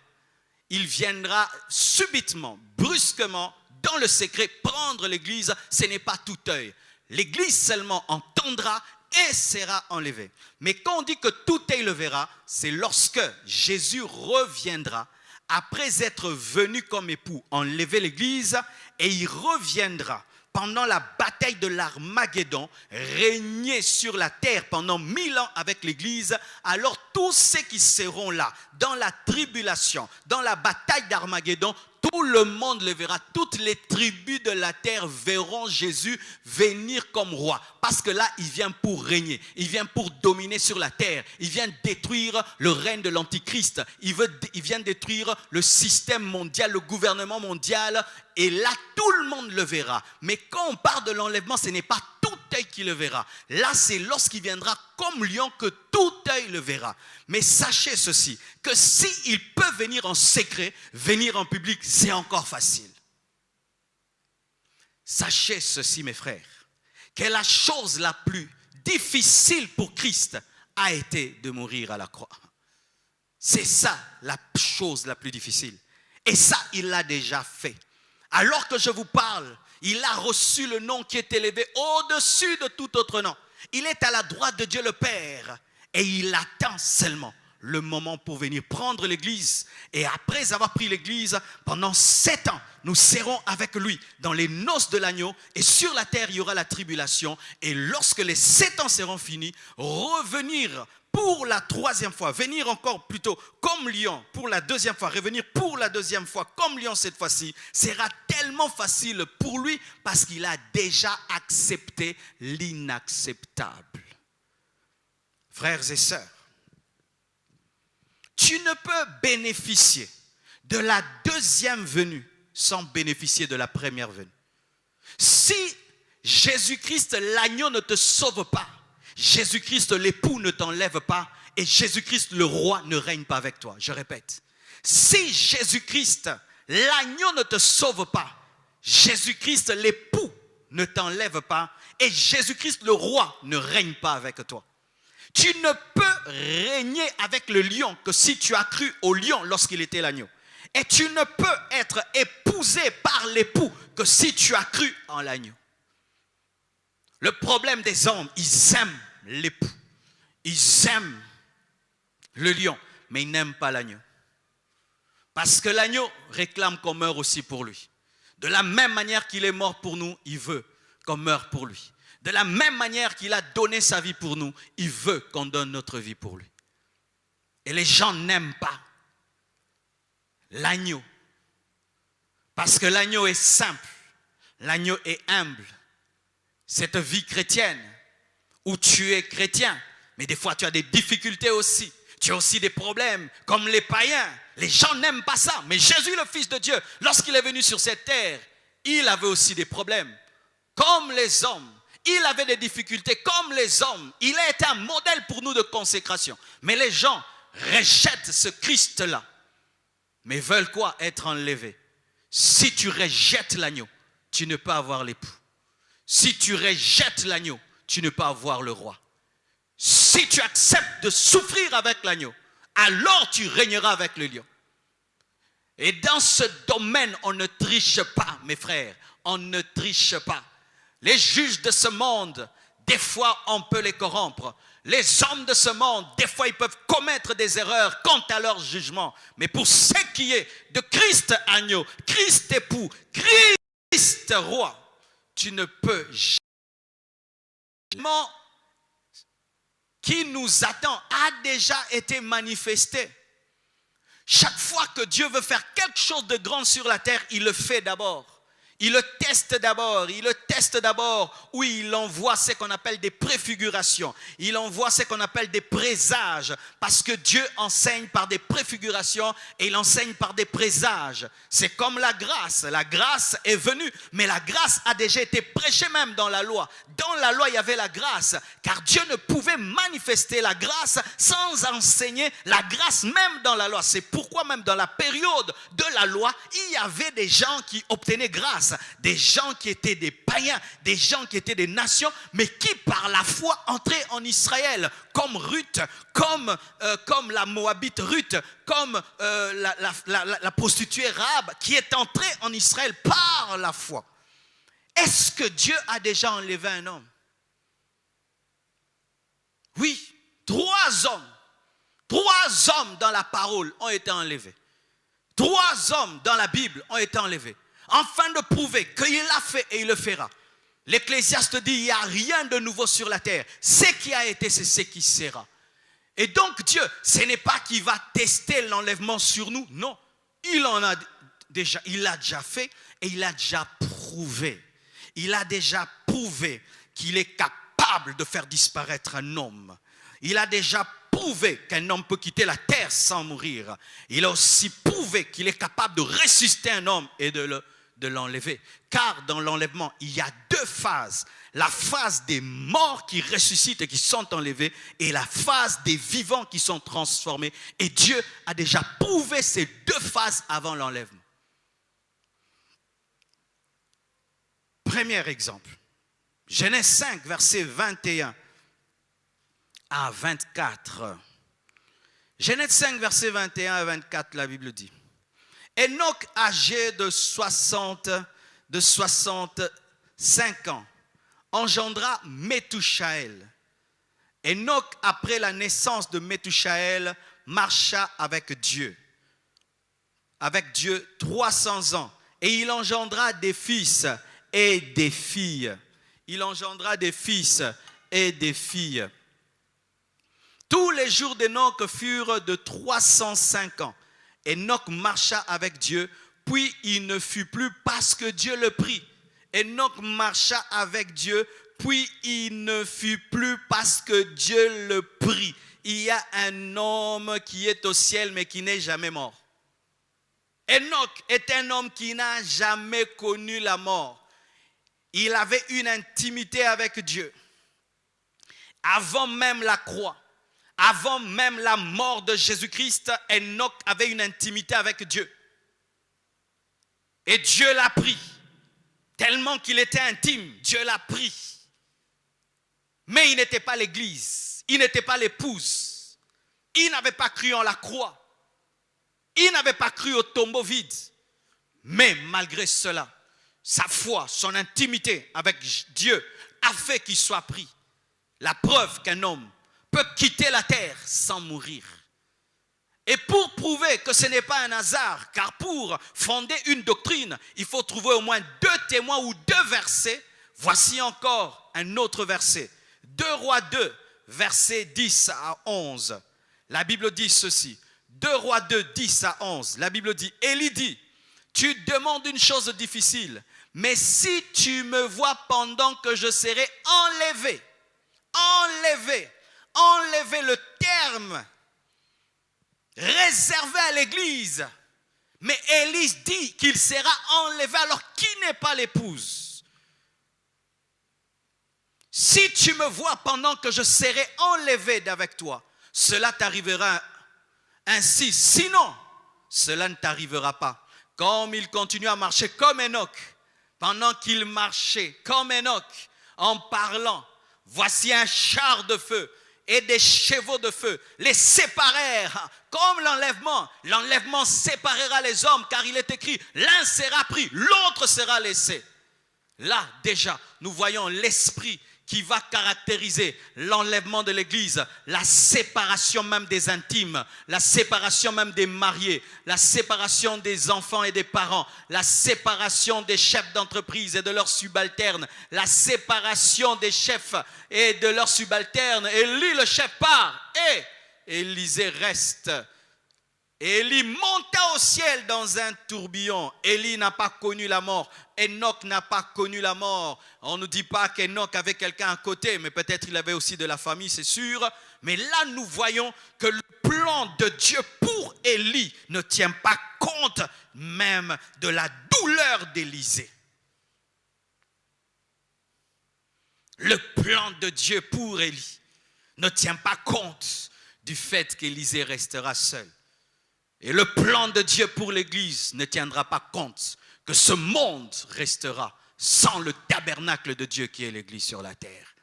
Il viendra subitement, brusquement, dans le secret, prendre l'église, ce n'est pas tout œil. L'église seulement entendra et sera enlevée. Mais quand on dit que tout œil le verra, c'est lorsque Jésus reviendra, après être venu comme époux, enlever l'église, et il reviendra pendant la bataille de l'Armageddon, régner sur la terre pendant 1000 ans avec l'église. Alors tous ceux qui seront là, dans la tribulation, dans la bataille d'Armageddon, tout le monde le verra, toutes les tribus de la terre verront Jésus venir comme roi. Parce que là, il vient pour régner, il vient pour dominer sur la terre, il vient détruire le règne de l'Antichrist, il vient détruire le système mondial, le gouvernement mondial, et là, tout le monde le verra. Mais quand on parle de l'enlèvement, ce n'est pas tout œil qui le verra. Là, c'est lorsqu'il viendra comme lion que tout œil le verra. Mais sachez ceci, que s'il peut venir en secret, venir en public, c'est encore facile. Sachez ceci, mes frères, que la chose la plus difficile pour Christ a été de mourir à la croix. C'est ça la chose la plus difficile. Et ça, il l'a déjà fait. Alors que je vous parle, il a reçu le nom qui est élevé au-dessus de tout autre nom. Il est à la droite de Dieu le Père et il attend seulement le moment pour venir prendre l'église. Et après avoir pris l'église, pendant 7 ans, nous serons avec lui dans les noces de l'agneau. Et sur la terre, il y aura la tribulation. Et lorsque les 7 ans seront finis, revenir pour la 3e fois, venir encore plutôt comme lion pour la 2e fois, revenir pour la 2e fois comme lion cette fois-ci, sera tellement facile pour lui parce qu'il a déjà accepté l'inacceptable. Frères et sœurs, tu ne peux bénéficier de la 2e venue sans bénéficier de la 1re venue. Si Jésus-Christ, l'agneau, ne te sauve pas, Jésus-Christ, l'époux, ne t'enlève pas, et Jésus-Christ, le roi, ne règne pas avec toi. Je répète, si Jésus-Christ, l'agneau, ne te sauve pas, Jésus-Christ, l'époux, ne t'enlève pas, et Jésus-Christ, le roi, ne règne pas avec toi. Tu ne peux régner avec le lion que si tu as cru au lion lorsqu'il était l'agneau. Et tu ne peux être épousé par l'époux que si tu as cru en l'agneau. Le problème des hommes, ils aiment l'époux, ils aiment le lion, mais ils n'aiment pas l'agneau. Parce que l'agneau réclame qu'on meure aussi pour lui. De la même manière qu'il est mort pour nous, il veut qu'on meure pour lui. De la même manière qu'il a donné sa vie pour nous, il veut qu'on donne notre vie pour lui. Et les gens n'aiment pas l'agneau. Parce que l'agneau est simple, l'agneau est humble. Cette vie chrétienne, où tu es chrétien, mais des fois tu as des difficultés aussi. Tu as aussi des problèmes, comme les païens. Les gens n'aiment pas ça. Mais Jésus, le Fils de Dieu, lorsqu'il est venu sur cette terre, il avait aussi des problèmes. Comme les hommes, il avait des difficultés comme les hommes. Il a été un modèle pour nous de consécration. Mais les gens rejettent ce Christ-là. Mais veulent quoi? Être enlevés. Si tu rejettes l'agneau, tu ne peux avoir l'époux. Si tu rejettes l'agneau, tu ne peux avoir le roi. Si tu acceptes de souffrir avec l'agneau, alors tu régneras avec le lion. Et dans ce domaine, on ne triche pas, mes frères. On ne triche pas. Les juges de ce monde, des fois, on peut les corrompre. Les hommes de ce monde, des fois, ils peuvent commettre des erreurs quant à leur jugement. Mais pour ce qui est de Christ agneau, Christ époux, Christ roi, tu ne peux jamais. Qui nous attend a déjà été manifesté. Chaque fois que Dieu veut faire quelque chose de grand sur la terre, il le fait d'abord. Il le teste d'abord, où il envoie ce qu'on appelle des préfigurations. Il envoie ce qu'on appelle des présages. Parce que Dieu enseigne par des préfigurations et il enseigne par des présages. C'est comme la grâce. La grâce est venue, mais la grâce a déjà été prêchée même dans la loi. Dans la loi, il y avait la grâce, car Dieu ne pouvait manifester la grâce sans enseigner la grâce même dans la loi. C'est pourquoi même dans la période de la loi, il y avait des gens qui obtenaient grâce. Des gens qui étaient des païens païens, des gens qui étaient des nations, mais qui par la foi entraient en Israël, comme Ruth, comme la Moabite Ruth, comme la prostituée Rahab, qui est entrée en Israël par la foi. Est-ce que Dieu a déjà enlevé un homme? Oui, 3 hommes dans la parole ont été enlevés. 3 hommes dans la Bible ont été enlevés, afin de prouver qu'il l'a fait et il le fera. L'Ecclésiaste dit, il n'y a rien de nouveau sur la terre. Ce qui a été, c'est ce qui sera. Et donc Dieu, ce n'est pas qu'il va tester l'enlèvement sur nous, non. Il l'a déjà fait et il a déjà prouvé. Il a déjà prouvé qu'il est capable de faire disparaître un homme. Il a déjà prouvé qu'un homme peut quitter la terre sans mourir. Il a aussi prouvé qu'il est capable de ressusciter un homme et de l'enlever. Car dans l'enlèvement, il y a 2 phases. La phase des morts qui ressuscitent et qui sont enlevés, et la phase des vivants qui sont transformés. Et Dieu a déjà prouvé ces 2 phases avant l'enlèvement. Premier exemple, Genèse 5, versets 21 à 24. Genèse 5, versets 21 à 24, la Bible dit, Enoch, âgé de 65 ans, engendra Methushaël. Enoch, après la naissance de Methushaël, marcha avec Dieu 300 ans, et il engendra des fils et des filles. Tous les jours d'Enoch furent de 305 ans. Enoch marcha avec Dieu, puis il ne fut plus parce que Dieu le prit. Enoch marcha avec Dieu, puis il ne fut plus parce que Dieu le prit. Il y a un homme qui est au ciel mais qui n'est jamais mort. Enoch est un homme qui n'a jamais connu la mort. Il avait une intimité avec Dieu. Avant même la croix, avant même la mort de Jésus-Christ, Enoch avait une intimité avec Dieu. Et Dieu l'a pris. Tellement qu'il était intime, Dieu l'a pris. Mais il n'était pas l'église. Il n'était pas l'épouse. Il n'avait pas cru en la croix. Il n'avait pas cru au tombeau vide. Mais malgré cela, sa foi, son intimité avec Dieu a fait qu'il soit pris. La preuve qu'un homme peut quitter la terre sans mourir. Et pour prouver que ce n'est pas un hasard, car pour fonder une doctrine, il faut trouver au moins 2 témoins ou 2 versets. Voici encore un autre verset. 2 Rois 2, versets 10 à 11. La Bible dit ceci. 2 Rois 2, 10 à 11. La Bible dit, Élie dit, tu demandes une chose difficile, mais si tu me vois pendant que je serai enlevé, le terme réservé à l'église. Mais Élie dit qu'il sera enlevé alors qui n'est pas l'épouse. Si tu me vois pendant que je serai enlevé d'avec toi, cela t'arrivera ainsi. Sinon, cela ne t'arrivera pas. Comme il continue à marcher comme Enoch, pendant qu'il marchait comme Enoch, en parlant, voici un char de feu et des chevaux de feu les séparèrent comme l'enlèvement. L'enlèvement séparera les hommes, car il est écrit, l'un sera pris, l'autre sera laissé. Là, déjà, nous voyons l'esprit qui va caractériser l'enlèvement de l'église, la séparation même des intimes, la séparation même des mariés, la séparation des enfants et des parents, la séparation des chefs d'entreprise et de leurs subalternes, la séparation des chefs et de leurs subalternes. Élie, le chef, part et Élisée reste. Élie monta au ciel dans un tourbillon. Élie n'a pas connu la mort. Enoch n'a pas connu la mort. On ne dit pas qu'Enoch avait quelqu'un à côté, mais peut-être il avait aussi de la famille, c'est sûr. Mais là, nous voyons que le plan de Dieu pour Élie ne tient pas compte même de la douleur d'Élisée. Le plan de Dieu pour Élie ne tient pas compte du fait qu'Élisée restera seul. Et le plan de Dieu pour l'Église ne tiendra pas compte que ce monde restera sans le tabernacle de Dieu qui est l'Église sur la terre.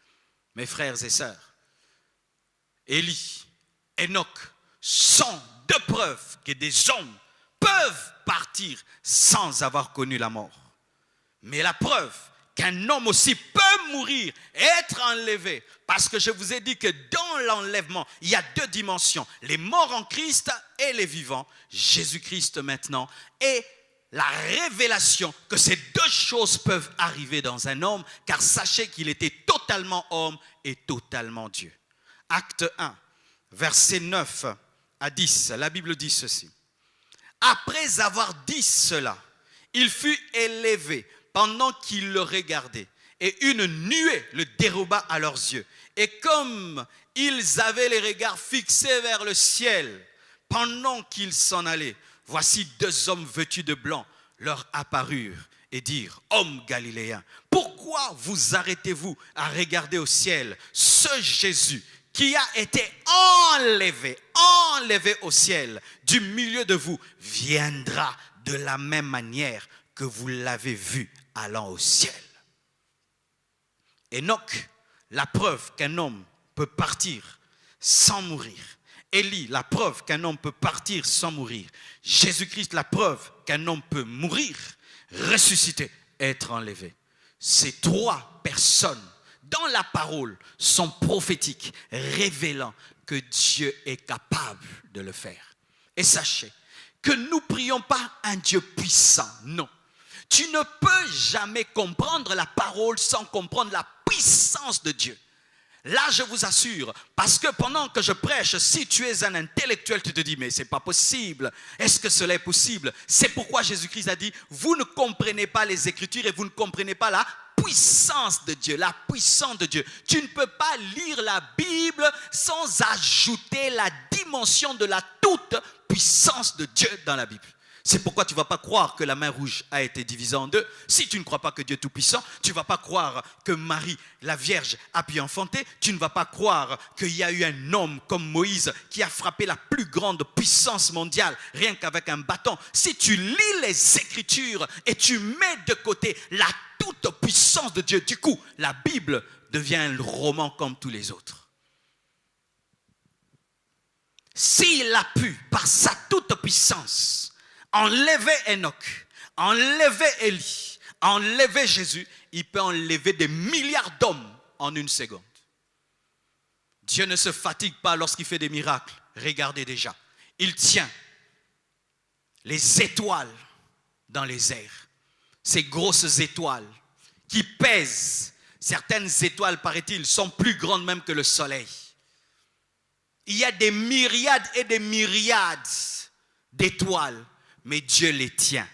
Mes frères et sœurs, Élie, Enoch sont deux preuves que des hommes peuvent partir sans avoir connu la mort. Mais la preuve qu'un homme aussi peut mourir et être enlevé, parce que je vous ai dit que dans l'enlèvement, il y a deux dimensions, les morts en Christ et les vivants, Jésus-Christ maintenant, et la révélation que ces deux choses peuvent arriver dans un homme, car sachez qu'il était totalement homme et totalement Dieu. Acte 1, versets 9 à 10, la Bible dit ceci. Après avoir dit cela, il fut élevé pendant qu'ils le regardaient, et une nuée le déroba à leurs yeux. Et comme ils avaient les regards fixés vers le ciel, pendant qu'ils s'en allaient, voici deux hommes vêtus de blanc leur apparurent et dirent, hommes galiléens, pourquoi vous arrêtez-vous à regarder au ciel ce Jésus qui a été enlevé au ciel du milieu de vous, viendra de la même manière que vous l'avez vu allant au ciel. Enoch, la preuve qu'un homme peut partir sans mourir. Élie, la preuve qu'un homme peut partir sans mourir. Jésus-Christ, la preuve qu'un homme peut mourir, ressusciter, être enlevé. Ces trois personnes dans la parole sont prophétiques, révélant que Dieu est capable de le faire. Et sachez que nous ne prions pas un Dieu puissant, non. Tu ne peux jamais comprendre la parole sans comprendre la puissance de Dieu. Là, je vous assure, parce que pendant que je prêche, si tu es un intellectuel, tu te dis, mais c'est pas possible. Est-ce que cela est possible? C'est pourquoi Jésus-Christ a dit, vous ne comprenez pas les Écritures et vous ne comprenez pas la puissance de Dieu, la puissance de Dieu. Tu ne peux pas lire la Bible sans ajouter la dimension de la toute puissance de Dieu dans la Bible. C'est pourquoi tu ne vas pas croire que la mer rouge a été divisée en deux. Si tu ne crois pas que Dieu est tout-puissant, tu ne vas pas croire que Marie, la Vierge, a pu enfanter. Tu ne vas pas croire qu'il y a eu un homme comme Moïse qui a frappé la plus grande puissance mondiale, rien qu'avec un bâton. Si tu lis les Écritures et tu mets de côté la toute-puissance de Dieu, du coup, la Bible devient un roman comme tous les autres. S'il a pu, par sa toute-puissance, enlever Enoch, enlever Élie, enlever Jésus, il peut enlever des milliards d'hommes en une seconde. Dieu ne se fatigue pas lorsqu'il fait des miracles. Regardez déjà, il tient les étoiles dans les airs. Ces grosses étoiles qui pèsent, certaines étoiles, paraît-il, sont plus grandes même que le soleil. Il y a des myriades et des myriades d'étoiles, mais Dieu les tient.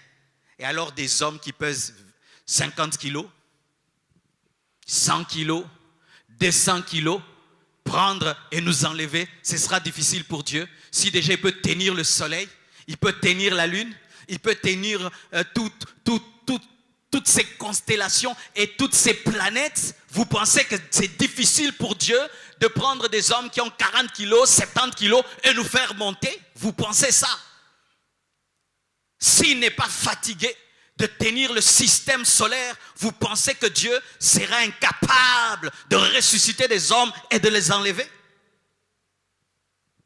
Et alors des hommes qui pèsent 50 kilos, 100 kilos, 200 kilos, prendre et nous enlever, ce sera difficile pour Dieu. Si déjà il peut tenir le soleil, il peut tenir la lune, il peut tenir toutes ces constellations et toutes ces planètes, vous pensez que c'est difficile pour Dieu de prendre des hommes qui ont 40 kilos, 70 kilos et nous faire monter? Vous pensez ça? S'il n'est pas fatigué de tenir le système solaire, vous pensez que Dieu sera incapable de ressusciter des hommes et de les enlever?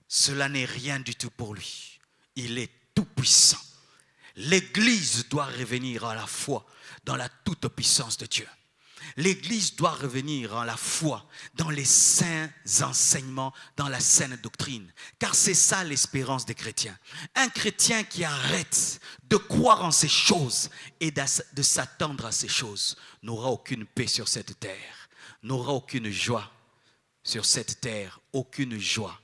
Cela n'est rien du tout pour lui. Il est tout puissant. L'Église doit revenir à la foi dans la toute-puissance de Dieu. L'Église doit revenir en la foi dans les saints enseignements, dans la saine doctrine. Car c'est ça l'espérance des chrétiens. Un chrétien qui arrête de croire en ces choses et de s'attendre à ces choses n'aura aucune paix sur cette terre, n'aura aucune joie sur cette terre, aucune joie.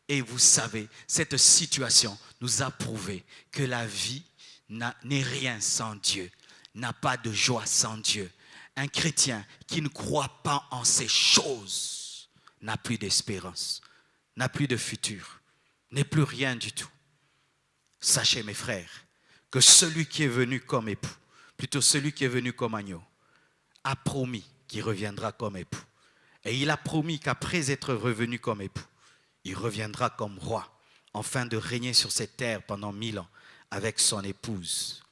Et vous savez, cette situation nous a prouvé que la vie n'est rien sans Dieu, n'a pas de joie sans Dieu. Un chrétien qui ne croit pas en ces choses n'a plus d'espérance, n'a plus de futur, n'est plus rien du tout. Sachez mes frères, que celui qui est venu comme époux, plutôt celui qui est venu comme agneau, a promis qu'il reviendra comme époux. Et il a promis qu'après être revenu comme époux, il reviendra comme roi, afin de régner sur cette terre pendant 1000 ans avec son épouse.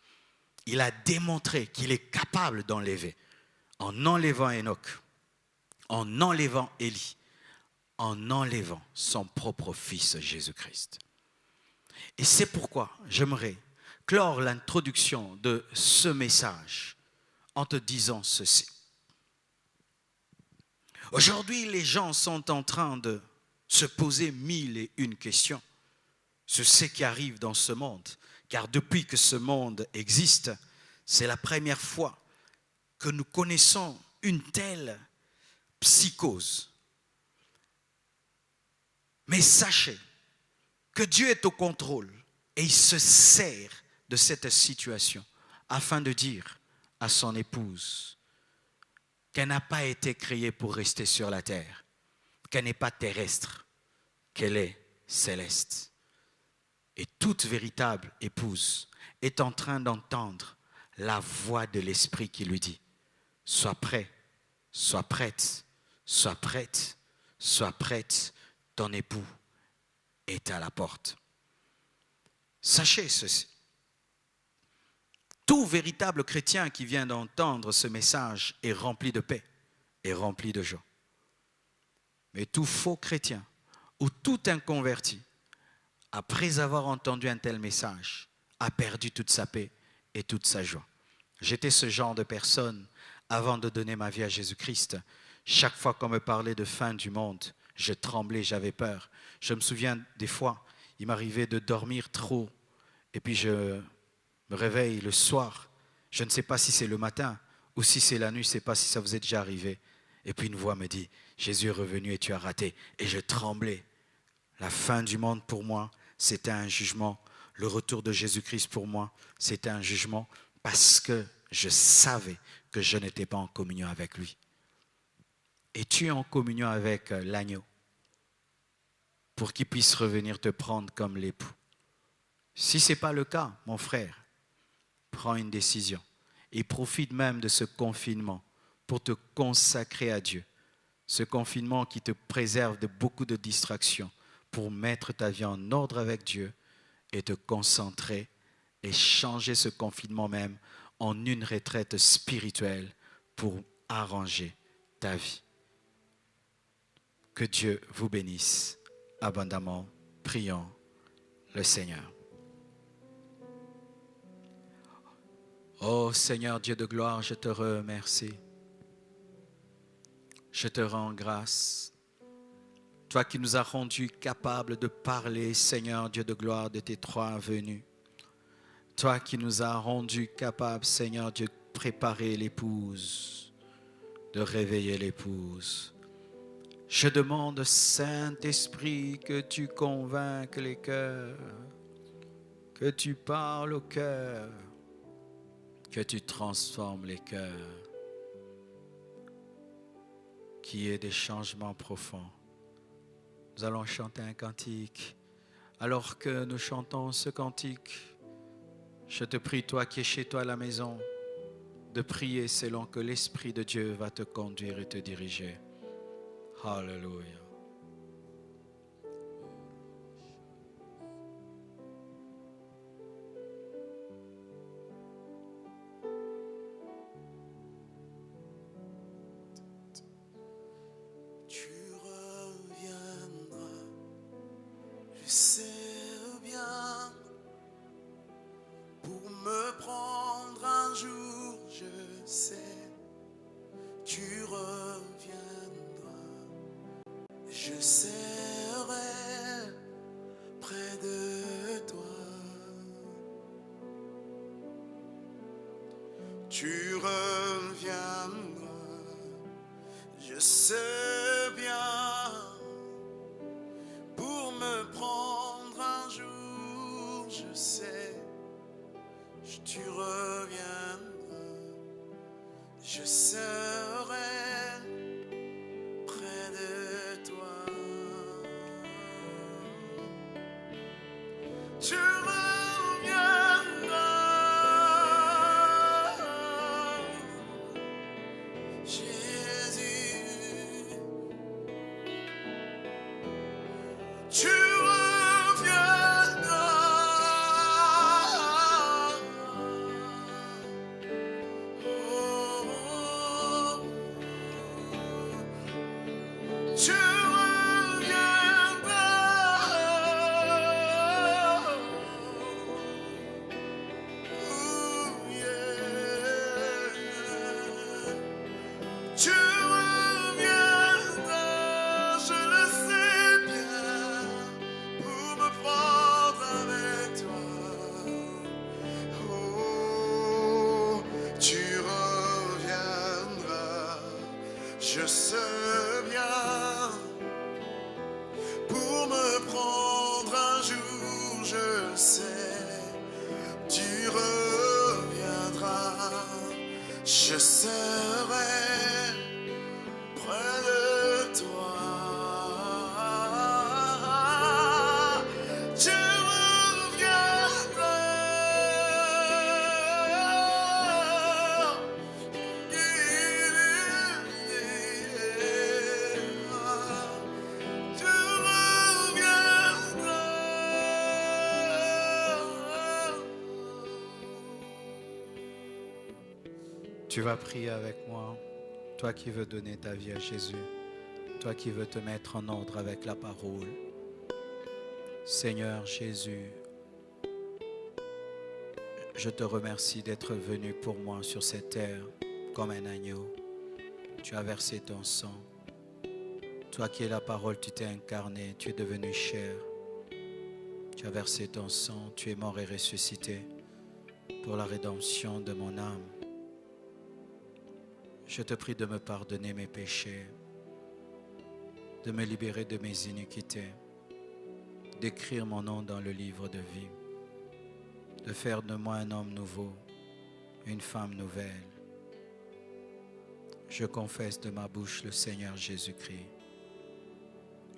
Il a démontré qu'il est capable d'enlever en enlevant Enoch, en enlevant Élie, en enlevant son propre fils Jésus-Christ. Et c'est pourquoi j'aimerais clore l'introduction de ce message en te disant ceci. Aujourd'hui, les gens sont en train de se poser 1001 questions sur ce qui arrive dans ce monde. Car depuis que ce monde existe, c'est la première fois que nous connaissons une telle psychose. Mais sachez que Dieu est au contrôle et il se sert de cette situation afin de dire à son épouse qu'elle n'a pas été créée pour rester sur la terre, qu'elle n'est pas terrestre, qu'elle est céleste. Et toute véritable épouse est en train d'entendre la voix de l'Esprit qui lui dit « Sois prêt, sois prête, sois prête, sois prête, ton époux est à la porte. » Sachez ceci. Tout véritable chrétien qui vient d'entendre ce message est rempli de paix, est rempli de joie. Mais tout faux chrétien ou tout inconverti, après avoir entendu un tel message, a perdu toute sa paix et toute sa joie. J'étais ce genre de personne avant de donner ma vie à Jésus-Christ. Chaque fois qu'on me parlait de fin du monde, je tremblais, j'avais peur. Je me souviens des fois, il m'arrivait de dormir trop et puis je me réveille le soir. Je ne sais pas si c'est le matin ou si c'est la nuit, je ne sais pas si ça vous est déjà arrivé. Et puis une voix me dit, Jésus est revenu et tu as raté. Et je tremblais. La fin du monde pour moi, c'était un jugement. Le retour de Jésus-Christ pour moi, c'était un jugement parce que je savais que je n'étais pas en communion avec lui. Es-tu en communion avec l'agneau pour qu'il puisse revenir te prendre comme l'époux? Si ce n'est pas le cas, mon frère, prends une décision et profite même de ce confinement pour te consacrer à Dieu. Ce confinement qui te préserve de beaucoup de distractions pour mettre ta vie en ordre avec Dieu et te concentrer et changer ce confinement même en une retraite spirituelle pour arranger ta vie. Que Dieu vous bénisse abondamment. Prions le Seigneur. Oh Seigneur Dieu de gloire, je te remercie. Je te rends grâce. Toi qui nous as rendus capables de parler, Seigneur Dieu de gloire, de tes trois venues. Toi qui nous as rendus capables, Seigneur Dieu, de préparer l'épouse, de réveiller l'épouse. Je demande, Saint-Esprit, que tu convainques les cœurs, que tu parles au cœur, que tu transformes les cœurs, qu'il y ait des changements profonds. Nous allons chanter un cantique. Alors que nous chantons ce cantique, je te prie, toi qui es chez toi à la maison, de prier selon que l'Esprit de Dieu va te conduire et te diriger. Alléluia. Tu reviendras, je sais bien, pour me prendre un jour, je sais. Tu reviendras, je serai près de toi. Tu reviendras, je sais bien, pour me prendre un jour, je sais. Tu reviendras, je serai près de toi. Tu reviendras, Jésus. Tu reviendras, oh, oh, oh. je sais bien. Pour me prendre un jour, je sais, tu reviendras. Je serai près de toi. Je Tu vas prier avec moi, toi qui veux donner ta vie à Jésus, toi qui veux te mettre en ordre avec la parole. Seigneur Jésus, je te remercie d'être venu pour moi sur cette terre comme un agneau. Tu as versé ton sang. Toi qui es la parole, tu t'es incarné, tu es devenu chair. Tu as versé ton sang, tu es mort et ressuscité pour la rédemption de mon âme. Je te prie de me pardonner mes péchés, de me libérer de mes iniquités, d'écrire mon nom dans le livre de vie, de faire de moi un homme nouveau, une femme nouvelle. Je confesse de ma bouche le Seigneur Jésus-Christ.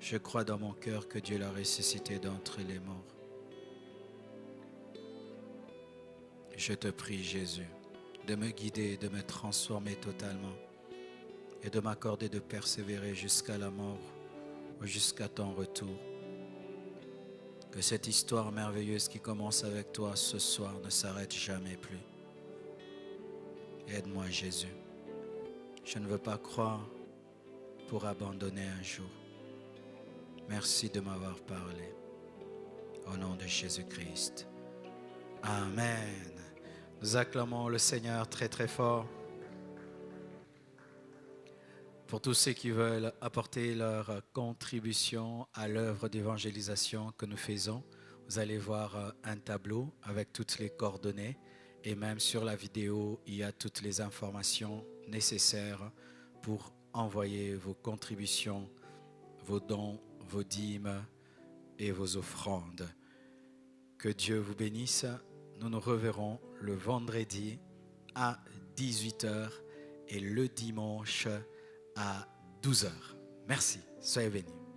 Je crois dans mon cœur que Dieu l'a ressuscité d'entre les morts. Je te prie, Jésus, de me guider et de me transformer totalement et de m'accorder de persévérer jusqu'à la mort ou jusqu'à ton retour. Que cette histoire merveilleuse qui commence avec toi ce soir ne s'arrête jamais plus. Aide-moi, Jésus. Je ne veux pas croire pour abandonner un jour. Merci de m'avoir parlé. Au nom de Jésus-Christ. Amen. Nous acclamons le Seigneur très très fort. Pour tous ceux qui veulent apporter leur contribution à l'œuvre d'évangélisation que nous faisons, vous allez voir un tableau avec toutes les coordonnées et même sur la vidéo, il y a toutes les informations nécessaires pour envoyer vos contributions, vos dons, vos dîmes et vos offrandes. Que Dieu vous bénisse. Nous nous reverrons le vendredi à 18h et le dimanche à 12h. Merci. Soyez bénis.